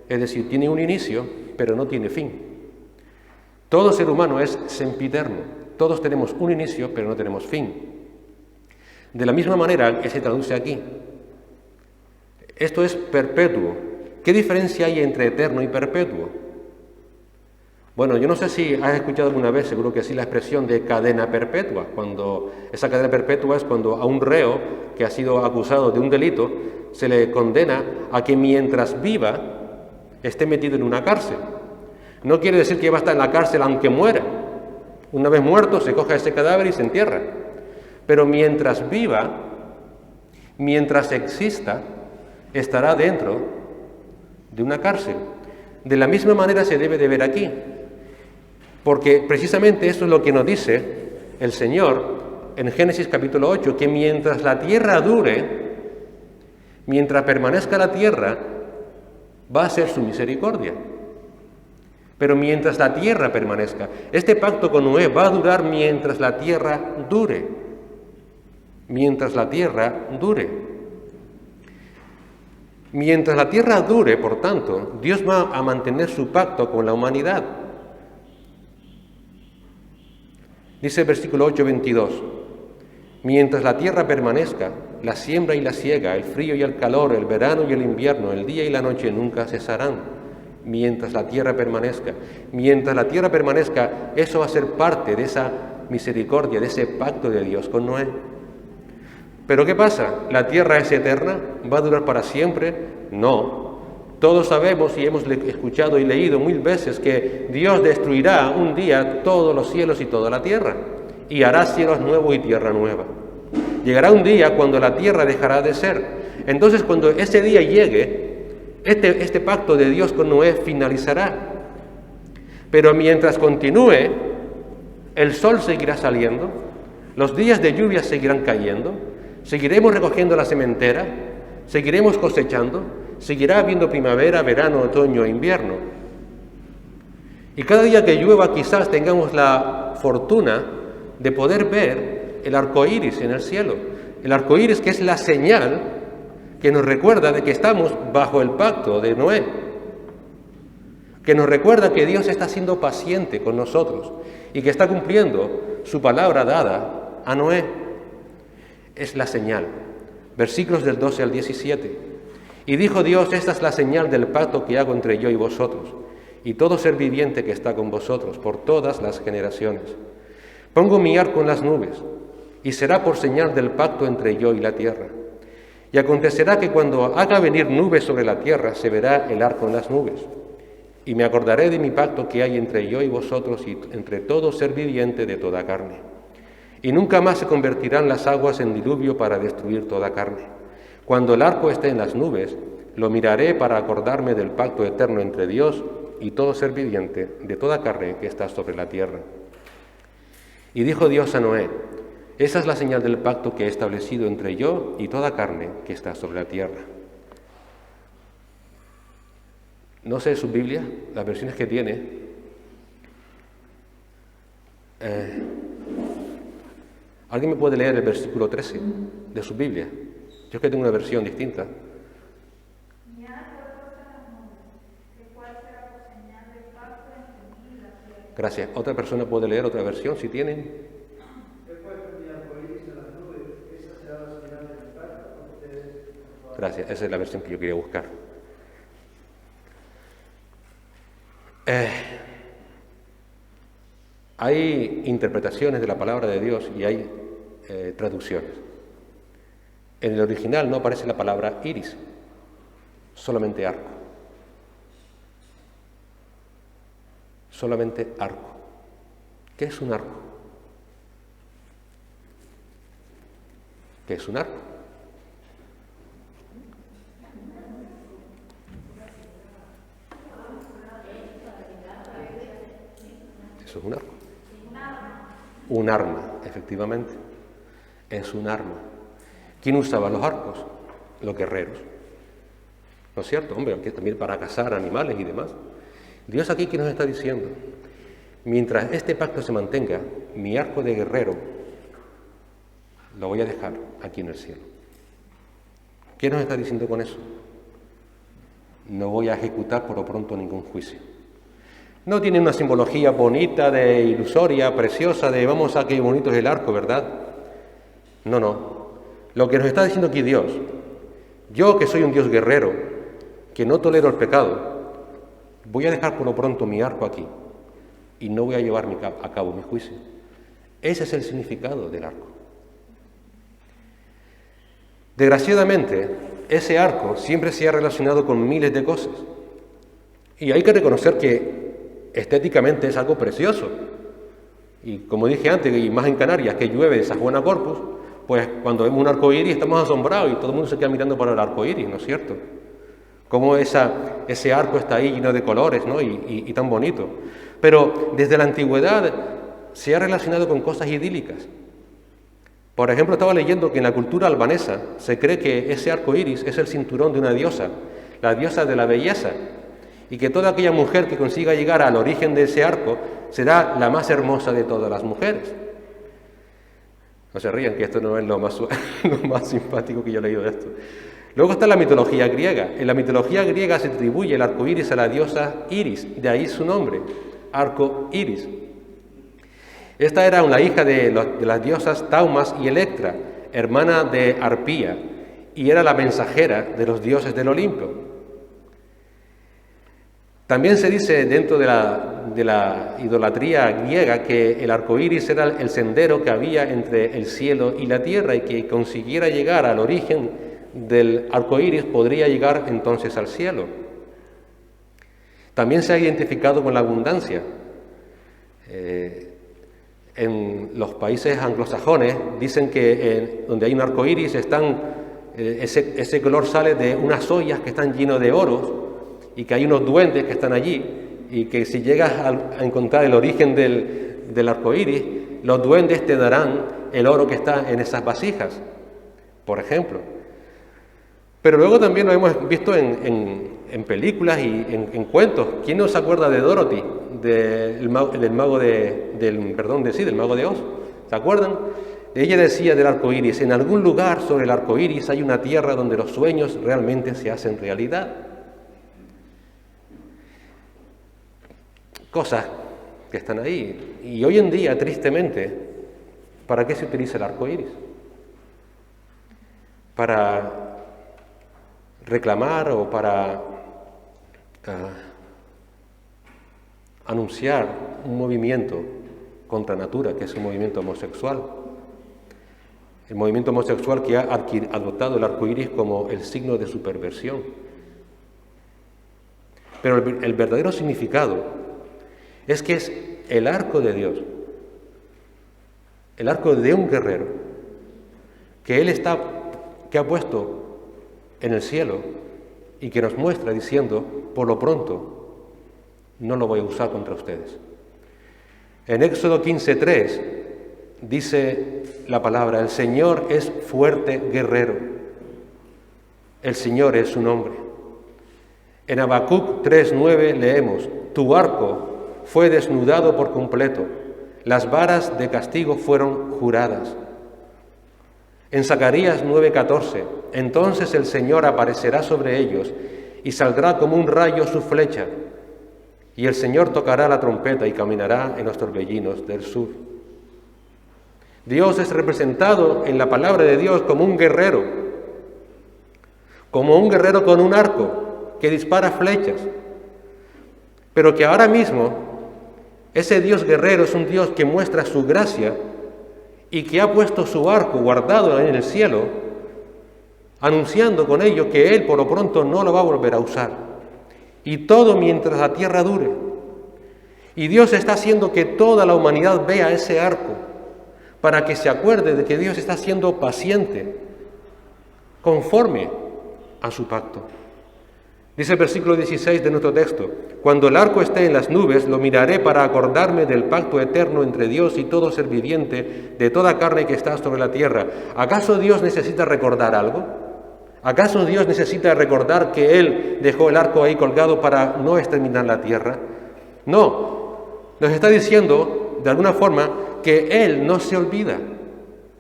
es decir, tiene un inicio, pero no tiene fin. Todo ser humano es sempiterno, todos tenemos un inicio, pero no tenemos fin. De la misma manera que se traduce aquí, esto es perpetuo. ¿Qué diferencia hay entre eterno y perpetuo? Bueno, yo no sé si has escuchado alguna vez, seguro que sí, la expresión de cadena perpetua. Esa cadena perpetua es cuando a un reo que ha sido acusado de un delito se le condena a que mientras viva esté metido en una cárcel. No quiere decir que va a estar en la cárcel aunque muera. Una vez muerto se coge ese cadáver y se entierra. Pero mientras viva, mientras exista, estará dentro de una cárcel. De la misma manera se debe de ver aquí. Porque precisamente eso es lo que nos dice el Señor en Génesis capítulo 8, que mientras la tierra dure, mientras permanezca la tierra, va a ser su misericordia. Pero mientras la tierra permanezca, este pacto con Noé va a durar mientras la tierra dure. Mientras la tierra dure. Mientras la tierra dure, por tanto, Dios va a mantener su pacto con la humanidad. Dice el versículo 8:22, mientras la tierra permanezca, la siembra y la siega, el frío y el calor, el verano y el invierno, el día y la noche nunca cesarán. Mientras la tierra permanezca. Mientras la tierra permanezca, eso va a ser parte de esa misericordia, de ese pacto de Dios con Noé. Pero ¿qué pasa? ¿La tierra es eterna? ¿Va a durar para siempre? No. Todos sabemos y hemos escuchado y leído mil veces que Dios destruirá un día todos los cielos y toda la tierra y hará cielos nuevos y tierra nueva. Llegará un día cuando la tierra dejará de ser. Entonces, cuando ese día llegue, este pacto de Dios con Noé finalizará. Pero mientras continúe, el sol seguirá saliendo, los días de lluvia seguirán cayendo, seguiremos recogiendo la sementera, seguiremos cosechando, seguirá habiendo primavera, verano, otoño e invierno. Y cada día que llueva quizás tengamos la fortuna de poder ver el arco iris en el cielo. El arco iris que es la señal que nos recuerda de que estamos bajo el pacto de Noé, que nos recuerda que Dios está siendo paciente con nosotros y que está cumpliendo su palabra dada a Noé. Es la señal. Versículos del 12 al 17. Y dijo Dios, esta es la señal del pacto que hago entre yo y vosotros y todo ser viviente que está con vosotros por todas las generaciones. Pongo mi arco en las nubes, y será por señal del pacto entre yo y la tierra. Y acontecerá que cuando haga venir nubes sobre la tierra, se verá el arco en las nubes. Y me acordaré de mi pacto que hay entre yo y vosotros y entre todo ser viviente de toda carne. Y nunca más se convertirán las aguas en diluvio para destruir toda carne. Cuando el arco esté en las nubes, lo miraré para acordarme del pacto eterno entre Dios y todo ser viviente de toda carne que está sobre la tierra. Y dijo Dios a Noé: esa es la señal del pacto que he establecido entre yo y toda carne que está sobre la tierra. No sé su Biblia, las versiones que tiene. ¿Alguien me puede leer el versículo 13 de su Biblia? Yo es que tengo una versión distinta. Gracias. ¿Otra persona puede leer otra versión si tienen? Gracias, esa es la versión que yo quería buscar. Hay interpretaciones de la palabra de Dios y hay traducciones. En el original no aparece la palabra iris, solamente arco. Solamente arco. ¿Qué es un arco? ¿Qué es un arco? Eso es un arco. Un arma, efectivamente. Es un arma. ¿Quién usaba los arcos? Los guerreros. ¿No es cierto? Hombre, aquí también para cazar animales y demás. Dios aquí, ¿qué nos está diciendo? Mientras este pacto se mantenga, mi arco de guerrero lo voy a dejar aquí en el cielo. ¿Qué nos está diciendo con eso? No voy a ejecutar por lo pronto ningún juicio. No tiene una simbología bonita, de ilusoria, preciosa, de vamos a qué bonito es el arco, ¿verdad? No, no. Lo que nos está diciendo aquí Dios, yo que soy un Dios guerrero, que no tolero el pecado, voy a dejar por lo pronto mi arco aquí y no voy a llevar a cabo mi juicio. Ese es el significado del arco. Desgraciadamente, ese arco siempre se ha relacionado con miles de cosas. Y hay que reconocer que estéticamente es algo precioso. Y como dije antes, y más en Canarias, que llueve de San Juan a Corpus, pues cuando vemos un arco iris estamos asombrados y todo el mundo se queda mirando para el arco iris, ¿no es cierto? Cómo ese arco está ahí lleno de colores, ¿no? y tan bonito. Pero desde la antigüedad se ha relacionado con cosas idílicas. Por ejemplo, estaba leyendo que en la cultura albanesa se cree que ese arco iris es el cinturón de una diosa, la diosa de la belleza, y que toda aquella mujer que consiga llegar al origen de ese arco será la más hermosa de todas las mujeres. No se rían, que esto no es lo más simpático que yo he leído de esto. Luego está la mitología griega. En la mitología griega se atribuye el arco iris a la diosa Iris, de ahí su nombre, arco iris. Esta era una hija de las diosas Taumas y Electra, hermana de Arpía, y era la mensajera de los dioses del Olimpo. También se dice dentro de la idolatría griega que el arco iris era el sendero que había entre el cielo y la tierra, y que consiguiera llegar al origen del arco iris podría llegar entonces al cielo. También se ha identificado con la abundancia. En los países anglosajones dicen que donde hay un arco iris ese color sale de unas ollas que están llenas de oros, y que hay unos duendes que están allí, y que si llegas a encontrar el origen del arco iris, los duendes te darán el oro que está en esas vasijas, por ejemplo. Pero luego también lo hemos visto en películas y en cuentos. ¿Quién no se acuerda de Dorothy, del mago de Oz? ¿Se acuerdan? Ella decía del arco iris: en algún lugar sobre el arco iris hay una tierra donde los sueños realmente se hacen realidad. Cosas que están ahí. Y hoy en día, tristemente, ¿para qué se utiliza el arco iris? Para reclamar o para anunciar un movimiento contra natura, que es el movimiento homosexual. El movimiento homosexual que ha adoptado el arco iris como el signo de su perversión. Pero el verdadero significado es que es el arco de Dios, el arco de un guerrero, que ha puesto en el cielo y que nos muestra diciendo, por lo pronto, no lo voy a usar contra ustedes. En Éxodo 15:3 dice la palabra, el Señor es fuerte guerrero, el Señor es su nombre. En Habacuc 3:9 leemos, tu arco fue desnudado por completo, las varas de castigo fueron juradas. En Zacarías 9:14, entonces el Señor aparecerá sobre ellos y saldrá como un rayo su flecha, y el Señor tocará la trompeta y caminará en los torbellinos del sur. Dios es representado en la palabra de Dios como un guerrero con un arco que dispara flechas, pero que ahora mismo ese Dios guerrero es un Dios que muestra su gracia y que ha puesto su arco guardado en el cielo, anunciando con ello que Él por lo pronto no lo va a volver a usar. Y todo mientras la tierra dure. Y Dios está haciendo que toda la humanidad vea ese arco, para que se acuerde de que Dios está siendo paciente, conforme a su pacto. Dice el versículo 16 de nuestro texto, cuando el arco esté en las nubes, lo miraré para acordarme del pacto eterno entre Dios y todo ser viviente, de toda carne que está sobre la tierra. ¿Acaso Dios necesita recordar algo? ¿Acaso Dios necesita recordar que Él dejó el arco ahí colgado para no exterminar la tierra? No, nos está diciendo, de alguna forma, que Él no se olvida,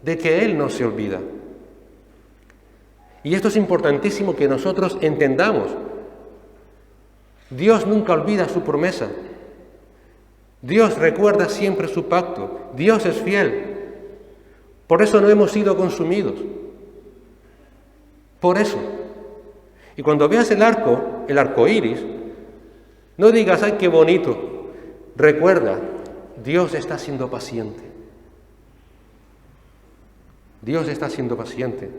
de que Él no se olvida. Y esto es importantísimo que nosotros entendamos. Dios nunca olvida su promesa. Dios recuerda siempre su pacto. Dios es fiel. Por eso no hemos sido consumidos. Por eso. Y cuando veas el arco iris, no digas, ¡ay, qué bonito! Recuerda, Dios está siendo paciente. Dios está siendo paciente.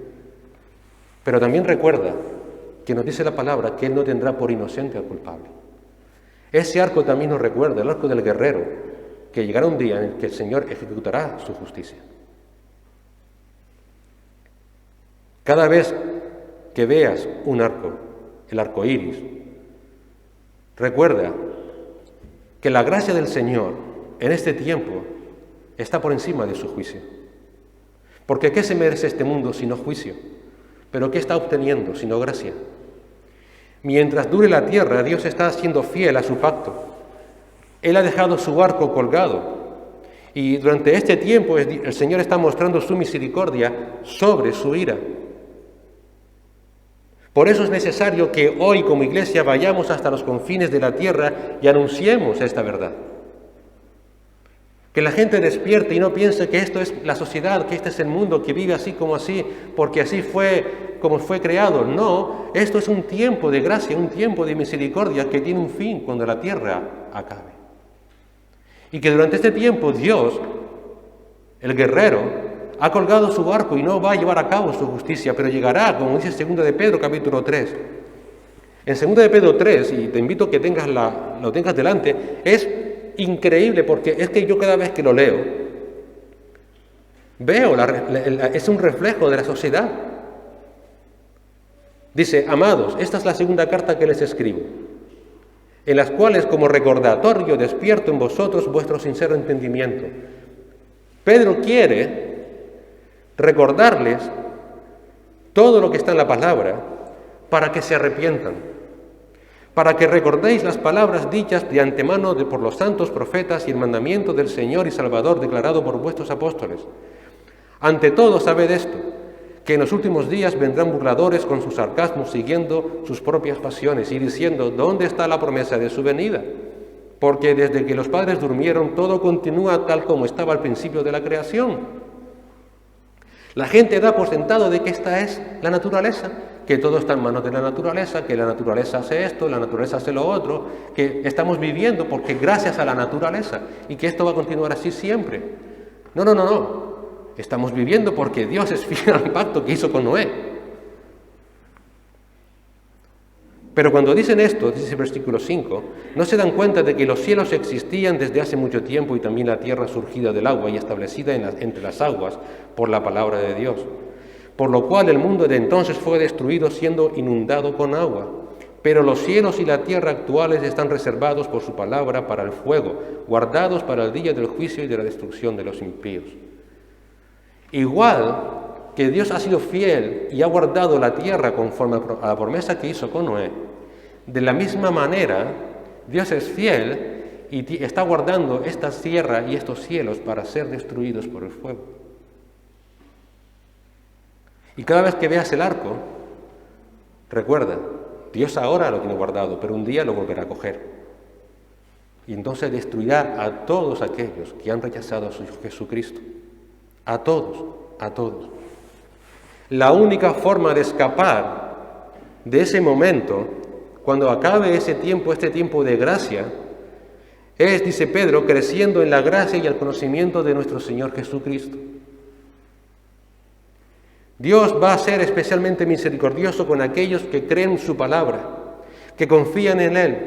Pero también recuerda que nos dice la palabra que Él no tendrá por inocente al culpable. Ese arco también nos recuerda, el arco del guerrero, que llegará un día en el que el Señor ejecutará su justicia. Cada vez que veas un arco, el arco iris, recuerda que la gracia del Señor en este tiempo está por encima de su juicio. Porque ¿qué se merece este mundo sino juicio? ¿Pero qué está obteniendo sino gracia? Mientras dure la tierra, Dios está siendo fiel a su pacto. Él ha dejado su arco colgado. Y durante este tiempo el Señor está mostrando su misericordia sobre su ira. Por eso es necesario que hoy como iglesia vayamos hasta los confines de la tierra y anunciemos esta verdad. Que la gente despierte y no piense que esto es la sociedad, que este es el mundo, que vive así, porque así fue como fue creado. No, esto es un tiempo de gracia, un tiempo de misericordia que tiene un fin cuando la tierra acabe. Y que durante este tiempo Dios, el guerrero, ha colgado su arco y no va a llevar a cabo su justicia, pero llegará, como dice 2 de Pedro, capítulo 3. En 2 de Pedro 3, y te invito a que lo tengas delante, es increíble porque es que yo cada vez que lo leo, veo, es un reflejo de la sociedad. Dice, amados, esta es la segunda carta que les escribo, en las cuales como recordatorio despierto en vosotros vuestro sincero entendimiento. Pedro quiere recordarles todo lo que está en la palabra para que se arrepientan, para que recordéis las palabras dichas de antemano por los santos profetas y el mandamiento del Señor y Salvador declarado por vuestros apóstoles. Ante todo, sabed esto, que en los últimos días vendrán burladores con sus sarcasmos siguiendo sus propias pasiones y diciendo, ¿dónde está la promesa de su venida? Porque desde que los padres durmieron, todo continúa tal como estaba al principio de la creación. La gente da por sentado de que esta es la naturaleza, que todo está en manos de la naturaleza, que la naturaleza hace esto, la naturaleza hace lo otro, que estamos viviendo porque gracias a la naturaleza y que esto va a continuar así siempre. No. Estamos viviendo porque Dios es fiel al pacto que hizo con Noé. Pero cuando dicen esto, dice el versículo 5, no se dan cuenta de que los cielos existían desde hace mucho tiempo y también la tierra surgida del agua y establecida entre las aguas por la palabra de Dios. Por lo cual el mundo de entonces fue destruido siendo inundado con agua. Pero los cielos y la tierra actuales están reservados por su palabra para el fuego, guardados para el día del juicio y de la destrucción de los impíos. Igual que Dios ha sido fiel y ha guardado la tierra conforme a la promesa que hizo con Noé, de la misma manera Dios es fiel y está guardando esta tierra y estos cielos para ser destruidos por el fuego. Y cada vez que veas el arco, recuerda, Dios ahora lo tiene guardado, pero un día lo volverá a coger. Y entonces destruirá a todos aquellos que han rechazado a su Hijo Jesucristo. A todos. La única forma de escapar de ese momento, cuando acabe ese tiempo, este tiempo de gracia, es, dice Pedro, creciendo en la gracia y el conocimiento de nuestro Señor Jesucristo. Dios va a ser especialmente misericordioso con aquellos que creen su palabra, que confían en Él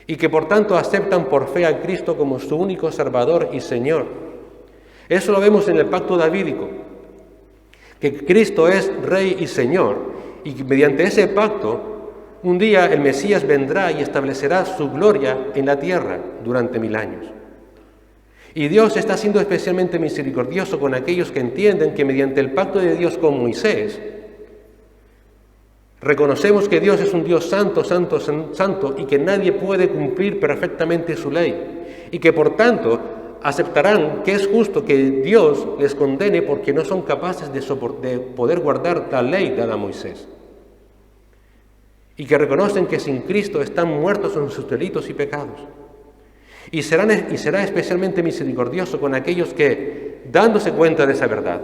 y que por tanto aceptan por fe a Cristo como su único Salvador y Señor. Eso lo vemos en el pacto davídico, que Cristo es Rey y Señor, y que mediante ese pacto, un día el Mesías vendrá y establecerá su gloria en la tierra durante 1000 años. Y Dios está siendo especialmente misericordioso con aquellos que entienden que mediante el pacto de Dios con Moisés, reconocemos que Dios es un Dios santo y que nadie puede cumplir perfectamente su ley, y que por tanto aceptarán que es justo que Dios les condene porque no son capaces de poder guardar la ley dada a Moisés. Y que reconocen que sin Cristo están muertos en sus delitos y pecados. Y será especialmente misericordioso con aquellos que, dándose cuenta de esa verdad,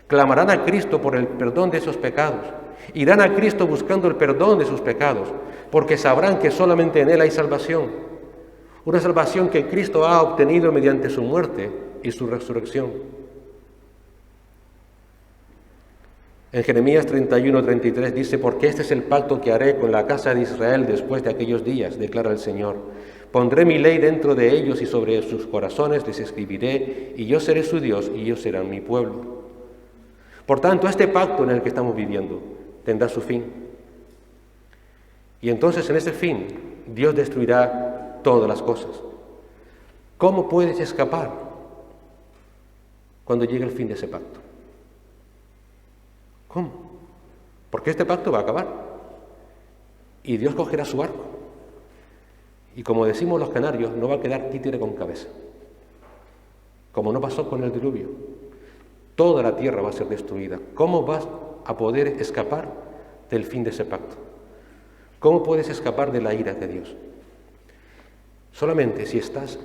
clamarán a Cristo por el perdón de esos pecados. Irán a Cristo buscando el perdón de sus pecados, porque sabrán que solamente en Él hay salvación. Una salvación que Cristo ha obtenido mediante su muerte y su resurrección. En Jeremías 31:33 dice, porque este es el pacto que haré con la casa de Israel después de aquellos días, declara el Señor. Pondré mi ley dentro de ellos y sobre sus corazones les escribiré, y yo seré su Dios y ellos serán mi pueblo. Por tanto, este pacto en el que estamos viviendo tendrá su fin. Y entonces en ese fin, Dios destruirá todas las cosas. ¿Cómo puedes escapar cuando llegue el fin de ese pacto? ¿Cómo? Porque este pacto va a acabar y Dios cogerá su arco. Y como decimos los canarios, no va a quedar títere con cabeza, como no pasó con el diluvio. Toda la tierra va a ser destruida. ¿Cómo vas a poder escapar del fin de ese pacto? ¿Cómo puedes escapar de la ira de Dios? Solamente si estás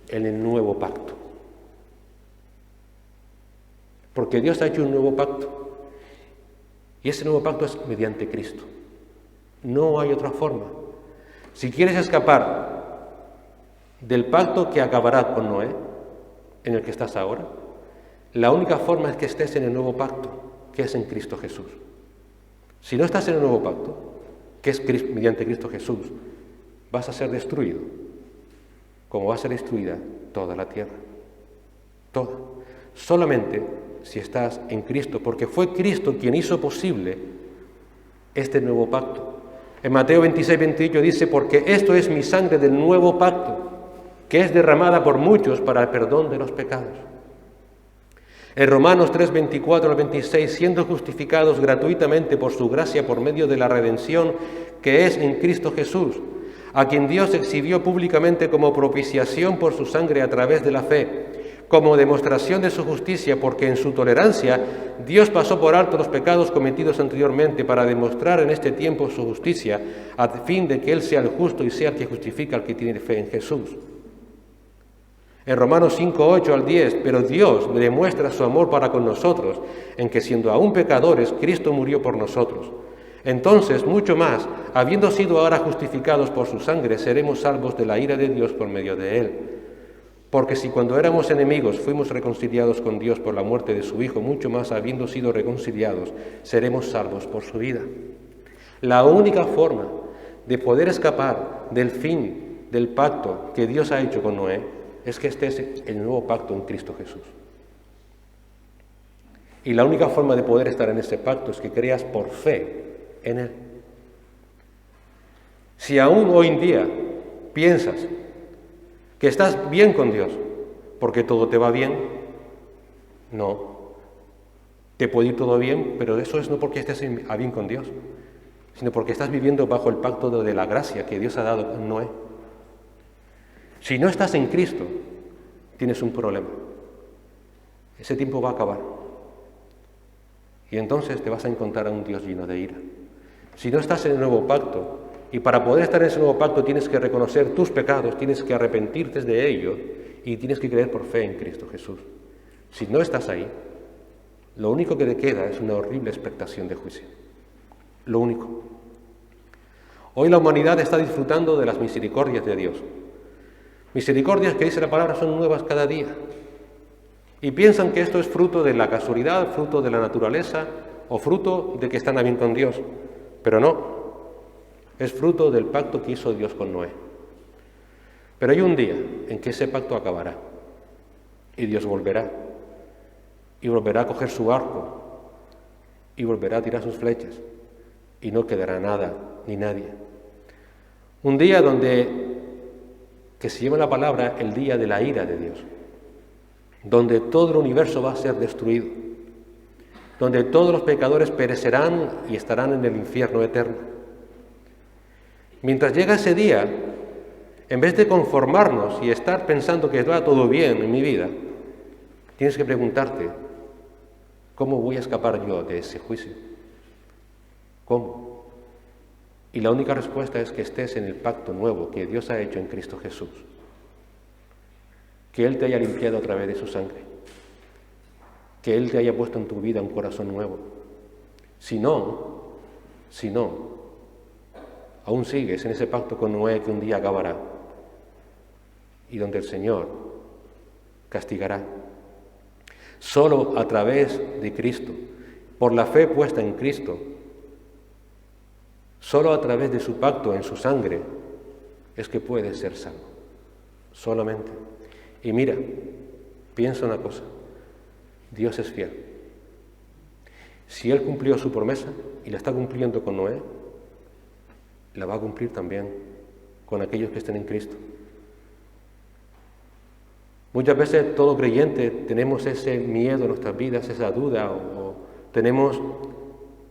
en el nuevo pacto. Porque Dios ha hecho un nuevo pacto. Y ese nuevo pacto es mediante Cristo. No hay otra forma. Si quieres escapar del pacto que acabará con Noé, en el que estás ahora, la única forma es que estés en el nuevo pacto, que es en Cristo Jesús. Si no estás en el nuevo pacto, que es mediante Cristo Jesús, vas a ser destruido, como va a ser destruida toda la tierra. Toda. Solamente si estás en Cristo, porque fue Cristo quien hizo posible este nuevo pacto. En Mateo 26:28 dice, porque esto es mi sangre del nuevo pacto, que es derramada por muchos para el perdón de los pecados. En Romanos 3:24-26, siendo justificados gratuitamente por su gracia por medio de la redención que es en Cristo Jesús, a quien Dios exhibió públicamente como propiciación por su sangre a través de la fe, como demostración de su justicia, porque en su tolerancia Dios pasó por alto los pecados cometidos anteriormente para demostrar en este tiempo su justicia, a fin de que Él sea el justo y sea el que justifica al que tiene fe en Jesús. En Romanos 5, 8 al 10, pero Dios demuestra su amor para con nosotros, en que siendo aún pecadores, Cristo murió por nosotros. Entonces, mucho más, habiendo sido ahora justificados por su sangre, seremos salvos de la ira de Dios por medio de él. Porque si cuando éramos enemigos fuimos reconciliados con Dios por la muerte de su Hijo, mucho más, habiendo sido reconciliados, seremos salvos por su vida. La única forma de poder escapar del fin del pacto que Dios ha hecho con Noé es que estés en el nuevo pacto en Cristo Jesús. Y la única forma de poder estar en ese pacto es que creas por fe en Él. Si aún hoy en día piensas que estás bien con Dios porque todo te va bien, no. Te puede ir todo bien, pero eso es no porque estés a bien con Dios, sino porque estás viviendo bajo el pacto de la gracia que Dios ha dado con Noé. Si no estás en Cristo, tienes un problema. Ese tiempo va a acabar. Y entonces te vas a encontrar a un Dios lleno de ira. Si no estás en el nuevo pacto, y para poder estar en ese nuevo pacto tienes que reconocer tus pecados, tienes que arrepentirte de ellos y tienes que creer por fe en Cristo Jesús. Si no estás ahí, lo único que te queda es una horrible expectación de juicio. Lo único. Hoy la humanidad está disfrutando de las misericordias de Dios. Misericordias que dice la palabra son nuevas cada día. Y piensan que esto es fruto de la casualidad, fruto de la naturaleza o fruto de que están a bien con Dios. Pero no, es fruto del pacto que hizo Dios con Noé. Pero hay un día en que ese pacto acabará y Dios volverá. Y volverá a coger su arco y volverá a tirar sus flechas y no quedará nada ni nadie. Un día que se llama la palabra el día de la ira de Dios, donde todo el universo va a ser destruido, donde todos los pecadores perecerán y estarán en el infierno eterno. Mientras llega ese día, en vez de conformarnos y estar pensando que va todo bien en mi vida, tienes que preguntarte, ¿cómo voy a escapar yo de ese juicio? ¿Cómo? Y la única respuesta es que estés en el pacto nuevo que Dios ha hecho en Cristo Jesús. Que Él te haya limpiado a través de su sangre. Que Él te haya puesto en tu vida un corazón nuevo. Si no, aún sigues en ese pacto con Noé que un día acabará y donde el Señor castigará. Solo a través de Cristo, por la fe puesta en Cristo, solo a través de su pacto en su sangre es que puedes ser salvo. Solamente. Y mira, piensa una cosa, Dios es fiel. Si Él cumplió su promesa y la está cumpliendo con Noé, la va a cumplir también con aquellos que estén en Cristo. Muchas veces todo creyente tenemos ese miedo en nuestras vidas, esa duda, o tenemos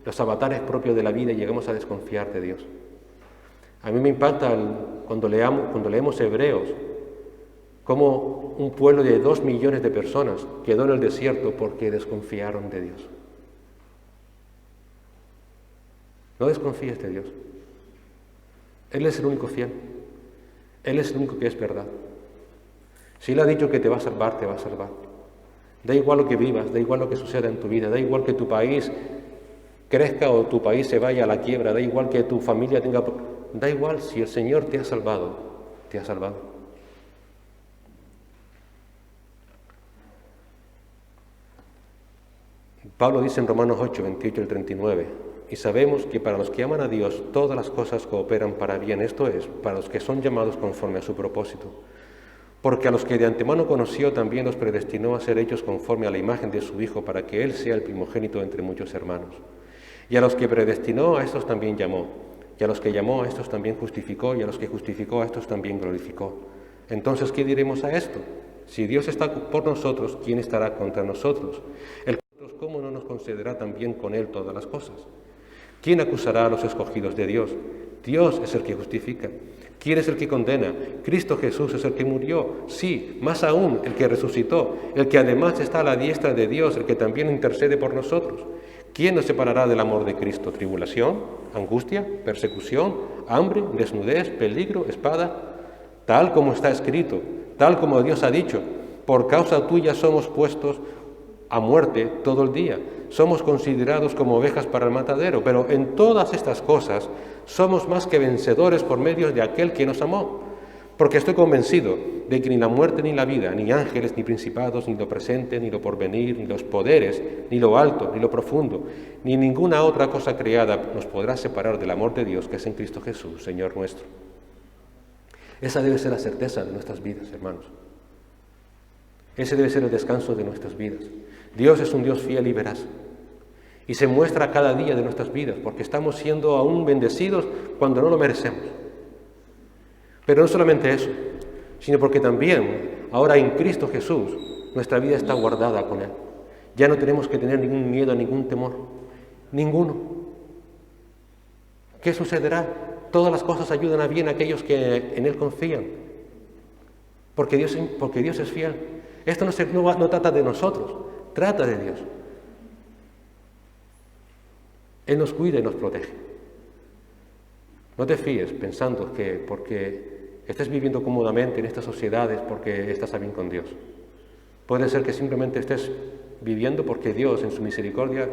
los avatares propios de la vida y llegamos a desconfiar de Dios. A mí me impacta cuando leemos Hebreos, cómo un pueblo de 2 millones de personas quedó en el desierto porque desconfiaron de Dios. No desconfíes de Dios. Él es el único fiel. Él es el único que es verdad. Si Él ha dicho que te va a salvar, te va a salvar. Da igual lo que vivas, da igual lo que suceda en tu vida, da igual que tu país crezca o tu país se vaya a la quiebra, da igual que tu familia tenga... Da igual, si el Señor te ha salvado, te ha salvado. Pablo dice en Romanos 8, 28 al 39, y sabemos que para los que aman a Dios todas las cosas cooperan para bien, esto es, para los que son llamados conforme a su propósito. Porque a los que de antemano conoció también los predestinó a ser hechos conforme a la imagen de su Hijo, para que Él sea el primogénito entre muchos hermanos. Y a los que predestinó, a estos también llamó. Y a los que llamó, a estos también justificó. Y a los que justificó, a estos también glorificó. Entonces, ¿qué diremos a esto? Si Dios está por nosotros, ¿quién estará contra nosotros? ¿Cómo no nos concederá también con Él todas las cosas? ¿Quién acusará a los escogidos de Dios? Dios es el que justifica. ¿Quién es el que condena? Cristo Jesús es el que murió, sí, más aún el que resucitó, el que además está a la diestra de Dios, el que también intercede por nosotros. ¿Quién nos separará del amor de Cristo? ¿Tribulación, angustia, persecución, hambre, desnudez, peligro, espada? Tal como está escrito, tal como Dios ha dicho, por causa tuya somos puestos a muerte todo el día. Somos considerados como ovejas para el matadero, pero en todas estas cosas somos más que vencedores por medio de aquel que nos amó. Porque estoy convencido de que ni la muerte ni la vida, ni ángeles, ni principados, ni lo presente, ni lo porvenir, ni los poderes, ni lo alto, ni lo profundo, ni ninguna otra cosa creada nos podrá separar del amor de Dios que es en Cristo Jesús, Señor nuestro. Esa debe ser la certeza de nuestras vidas, hermanos. Ese debe ser el descanso de nuestras vidas. Dios es un Dios fiel y veraz. Y se muestra cada día de nuestras vidas, porque estamos siendo aún bendecidos cuando no lo merecemos. Pero no solamente eso, sino porque también ahora en Cristo Jesús nuestra vida está guardada con Él. Ya no tenemos que tener ningún miedo, ningún temor, ninguno. ¿Qué sucederá? Todas las cosas ayudan a bien a aquellos que en Él confían, porque Dios es fiel. Esto no trata de nosotros, trata de Dios. Él nos cuida y nos protege. No te fíes pensando que porque estés viviendo cómodamente en estas sociedades, porque estás bien con Dios. Puede ser que simplemente estés viviendo porque Dios en su misericordia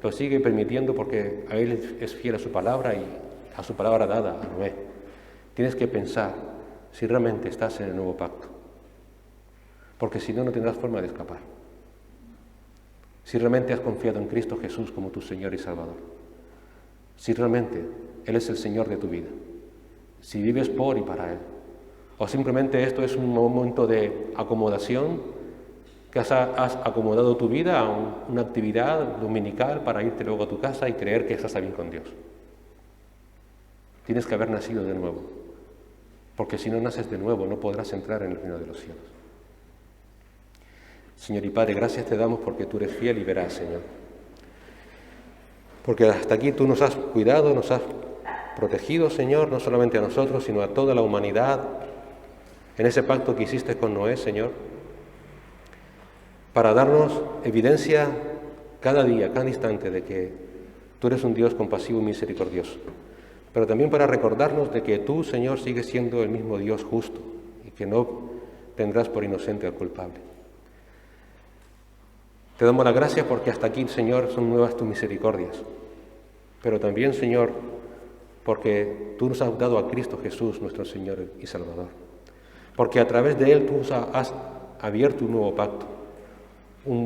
lo sigue permitiendo porque a Él es fiel a su palabra y a su palabra dada a Noé. Tienes que pensar si realmente estás en el nuevo pacto, porque si no, no tendrás forma de escapar. Si realmente has confiado en Cristo Jesús como tu Señor y Salvador, si realmente Él es el Señor de tu vida, si vives por y para Él, o simplemente esto es un momento de acomodación, que has acomodado tu vida a una actividad dominical para irte luego a tu casa y creer que estás bien con Dios. Tienes que haber nacido de nuevo, porque si no naces de nuevo no podrás entrar en el reino de los cielos. Señor y Padre, gracias te damos porque tú eres fiel y veraz, Señor. Porque hasta aquí tú nos has cuidado, nos has protegido, Señor, no solamente a nosotros, sino a toda la humanidad, en ese pacto que hiciste con Noé, Señor, para darnos evidencia cada día, cada instante de que tú eres un Dios compasivo y misericordioso, pero también para recordarnos de que tú, Señor, sigues siendo el mismo Dios justo y que no tendrás por inocente al culpable. Te damos la gracia porque hasta aquí, Señor, son nuevas tus misericordias, pero también, Señor, porque tú nos has dado a Cristo Jesús, nuestro Señor y Salvador, porque a través de Él tú has abierto un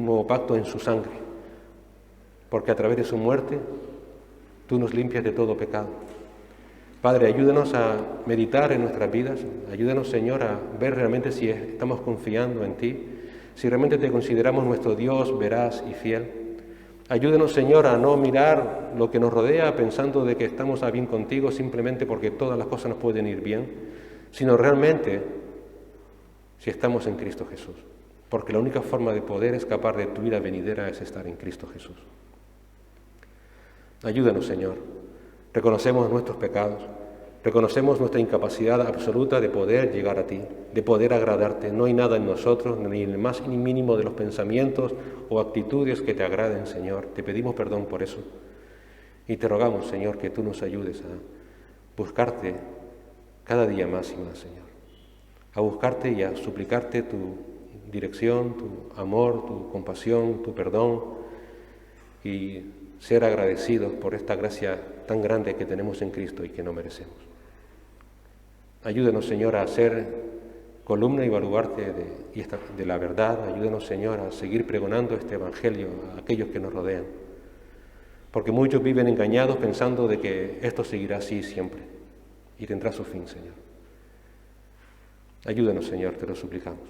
nuevo pacto en su sangre, porque a través de su muerte tú nos limpias de todo pecado. Padre, ayúdanos a meditar en nuestras vidas, ayúdanos, Señor, a ver realmente si estamos confiando en ti, si realmente te consideramos nuestro Dios veraz y fiel. Ayúdanos, Señor, a no mirar lo que nos rodea pensando de que estamos a bien contigo simplemente porque todas las cosas nos pueden ir bien, sino realmente si estamos en Cristo Jesús. Porque la única forma de poder escapar de tu vida venidera es estar en Cristo Jesús. Ayúdanos, Señor. Reconocemos nuestros pecados, reconocemos nuestra incapacidad absoluta de poder llegar a ti, de poder agradarte. No hay nada en nosotros, ni el más mínimo de los pensamientos o actitudes que te agraden, Señor. Te pedimos perdón por eso. Y te rogamos, Señor, que tú nos ayudes a buscarte cada día más y más, Señor. A buscarte y a suplicarte tu dirección, tu amor, tu compasión, tu perdón y ser agradecidos por esta gracia tan grande que tenemos en Cristo y que no merecemos. Ayúdanos, Señor, a ser columna y baluarte de la verdad. Ayúdanos, Señor, a seguir pregonando este Evangelio a aquellos que nos rodean. Porque muchos viven engañados pensando de que esto seguirá así siempre y tendrá su fin, Señor. Ayúdanos, Señor, te lo suplicamos.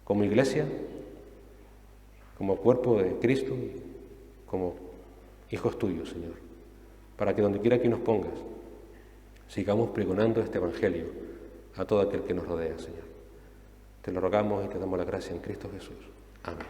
Como iglesia, como cuerpo de Cristo, como hijos tuyos, Señor, para que donde quiera que nos pongas, sigamos pregonando este Evangelio a todo aquel que nos rodea, Señor. Te lo rogamos y te damos la gracia en Cristo Jesús. Amén.